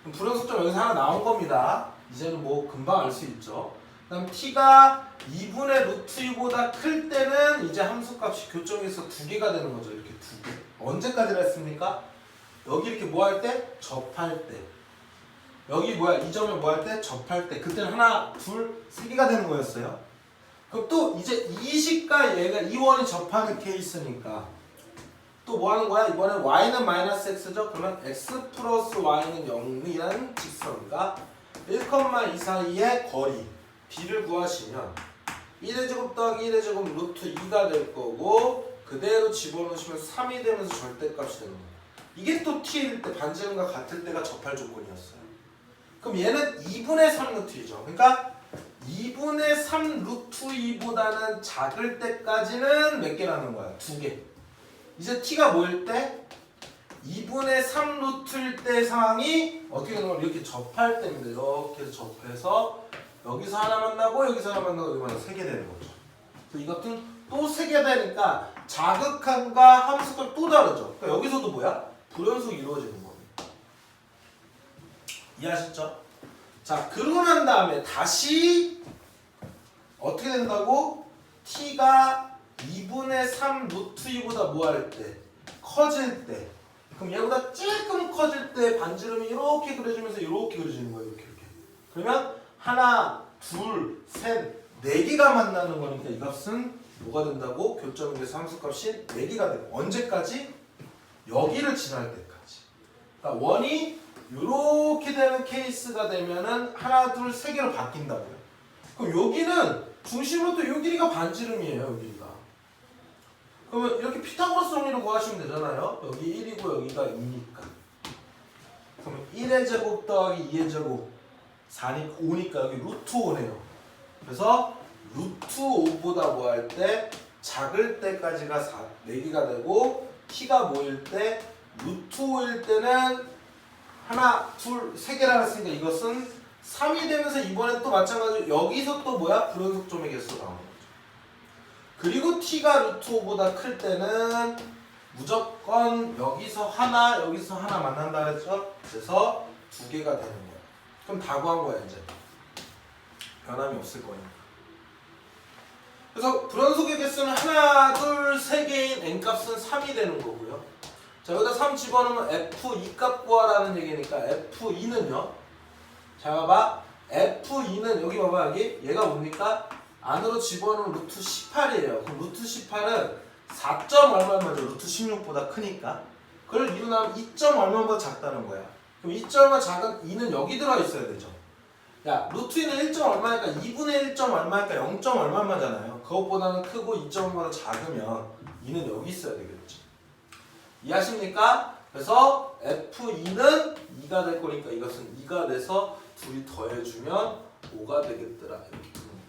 그럼 불연속점 여기서 하나 나온 겁니다. 이제는 뭐 금방 알 수 있죠. 그다음 t가 2분의 루트 2보다 클 때는 이제 함수값이 교점에서 2개가 되는 거죠. 이렇게 2개. 언제까지라 했습니까? 여기 이렇게 뭐 할 때? 접할 때. 여기 뭐야? 이 점을 뭐 할 때? 접할 때. 그때는 하나, 둘, 3개가 되는 거였어요. 그럼 또 이제 이 식과 얘가 이 원이 접하는 케이스니까 또 뭐 하는 거야? 이번엔 y는 마이너스 x죠? 그러면 x 플러스 y는 0이라는 직선과 1,2 사이의 거리 b를 구하시면 1의 제곱 더하기 1의 제곱 루트 2가 될 거고 그대로 집어넣으시면 3이 되면서 절대값이 되는 거예요. 이게 또 t일 때 반지름과 같을 때가 접할 조건이었어요. 그럼 얘는 2분의 3 루트 2죠. 그러니까 2분의 3 루트 2보다는 작을 때까지는 몇 개라는 거야? 2개. 이제 t가 뭐일 때? 2분의 3 루트일 때 상황이 어떻게 되는 거야? 이렇게 접할 때입니다. 이렇게 접해서 여기서 하나 만나고 여기서 하나 만나고 여기 만나고 3개 되는 거죠. 그래서 이것은 또 3개 되니까 자극함과 함수가 또 다르죠. 그러니까 여기서도 뭐야? 불연속이 이루어지는 겁니다. 이해하셨죠? 자, 그러고 난 다음에 다시 어떻게 된다고? t가 2분의 3 루트 2보다 뭐 할 때? 커질 때. 그럼 얘보다 조금 커질 때 반지름이 이렇게 그려지면서 이렇게 그려지는 거예요. 이렇게. 그러면 하나, 둘, 셋, 4개가 만나는 거니까 이 값은 뭐가 된다고? 교점에서 함수값이 4개가 되고 언제까지? 여기를 지날 때까지. 그러니까 원이 이렇게 되는 케이스가 되면은 하나, 둘, 3개로 바뀐다고요. 그럼 여기는 중심으로 또 요 길이가 반지름이에요. 요 길이가. 그러면 이렇게 피타고라스 정리를 구하시면 되잖아요. 여기 1이고 여기가 2니까. 그러면 1의 제곱 더하기 2의 제곱 4니까 5니까 여기 루트 5네요. 그래서 루트 5보다 뭐 할 때? 작을 때까지가 4개가 되고 t가 뭐일 때? 루트 5일 때는 하나, 둘, 3개라 했으니까 이것은 3이 되면서 이번엔 또 마찬가지로 여기서 또 뭐야? 불연속점의 개수가 나오는 거죠. 그리고 t가 루트 5보다 클 때는 무조건 여기서 하나 만난다 그랬죠? 그래서 2개가 되는 거야. 그럼 다 구한 거야 이제. 변함이 없을 거니까. 그래서 불연속의 개수는 하나, 둘, 3개인 n값은 3이 되는 거고요. 자, 여기다 3 집어넣으면 f2 값 구하라는 얘기니까 f2는요. 자, 봐봐. f2는 여기 봐봐 여기 얘가 뭡니까? 안으로 집어넣으면 루트 18이에요. 그럼 루트 18은 4점 얼마죠? 루트 16보다 크니까. 그걸 이루면 2점 얼마보다 작다는 거야. 그럼 2점 얼마 작은 2는 여기 들어있어야 되죠. 야, 루트 2는 1점 얼마니까 2분의 1점 얼마니까 0점 얼마잖아요. 그것보다는 크고 2점 얼마보다 작으면 2는 여기 있어야 되겠죠. 이해하십니까? 그래서 F2는 2가 될 거니까 이것은 2가 돼서 둘이 더해주면 5가 되겠더라. 이렇게 봅니다.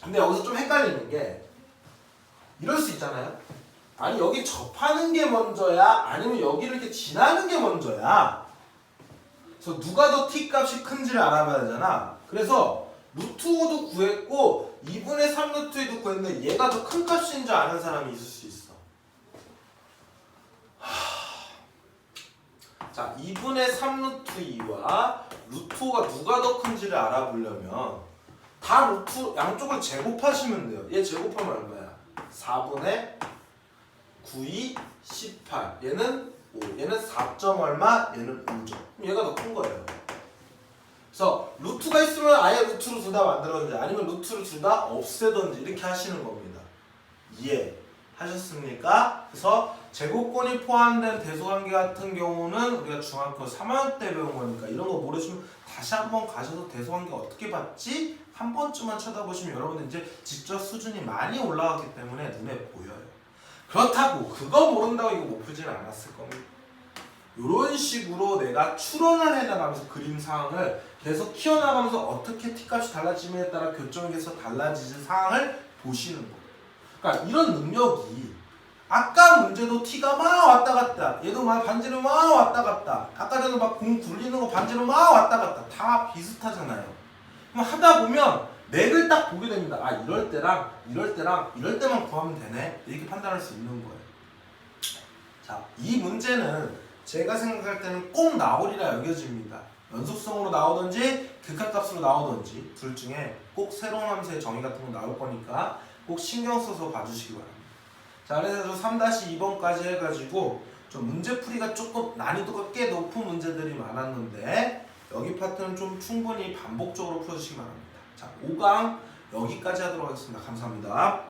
근데 여기서 좀 헷갈리는 게 이럴 수 있잖아요. 아니 여기 접하는 게 먼저야? 아니면 여기를 이렇게 지나는 게 먼저야? 그래서 누가 더 t값이 큰지를 알아봐야 되잖아. 그래서 루트 5도 구했고 2분의 3 루트 2도 구했는데 얘가 더 큰 값인 줄 아는 사람이 있을 수 있어. 자, 2분의 3 루트 2와 루트 5가 누가 더 큰지를 알아보려면 다 루트 양쪽을 제곱하시면 돼요. 얘 제곱하면 얼마야? 4분의 9이 18. 얘는 5. 얘는 4점 얼마? 얘는 5점. 얘가 더 큰 거예요. 그래서 루트가 있으면 아예 루트로 둘 다 만들어든지 아니면 루트를 둘 다 없애든지 이렇게 하시는 겁니다. 이해하셨습니까? 그래서 제곱권이 포함된 대소관계 같은 경우는 우리가 중학교 3학년 때 배운 거니까 이런 거 모르시면 다시 한번 가셔서 대소관계 어떻게 봤지? 한 번쯤만 쳐다보시면 여러분들 이제 직접 수준이 많이 올라갔기 때문에 눈에 보여요. 그렇다고 그거 모른다고 이거 못 풀지는 않았을 겁니다. 이런 식으로 내가 추론을 해나가면서 그림 상황을 계속 키워나가면서 어떻게 t값이 달라지느냐에 따라 교점에서 달라지는 상황을 보시는 거예요. 그러니까 이런 능력이 아까 문제도 t가 막 왔다 갔다 얘도 막 반지름 막 왔다 갔다 아까 전에 막 공 굴리는 거 반지름 막 왔다 갔다 다 비슷하잖아요. 그럼 하다 보면 맥을 딱 보게 됩니다. 아 이럴 때랑 이럴 때만 구하면 되네 이렇게 판단할 수 있는 거예요. 자, 이 문제는 제가 생각할 때는 꼭 나오리라 여겨집니다. 연속성으로 나오든지 극한값으로 나오든지 둘 중에 꼭 새로운 함수의 정의 같은 거 나올 거니까 꼭 신경 써서 봐주시기 바랍니다. 자, 그래서 3-2번까지 해가지고 좀 문제풀이가 조금 난이도가 꽤 높은 문제들이 많았는데 여기 파트는 좀 충분히 반복적으로 풀어주시기 바랍니다. 자, 5강 여기까지 하도록 하겠습니다. 감사합니다.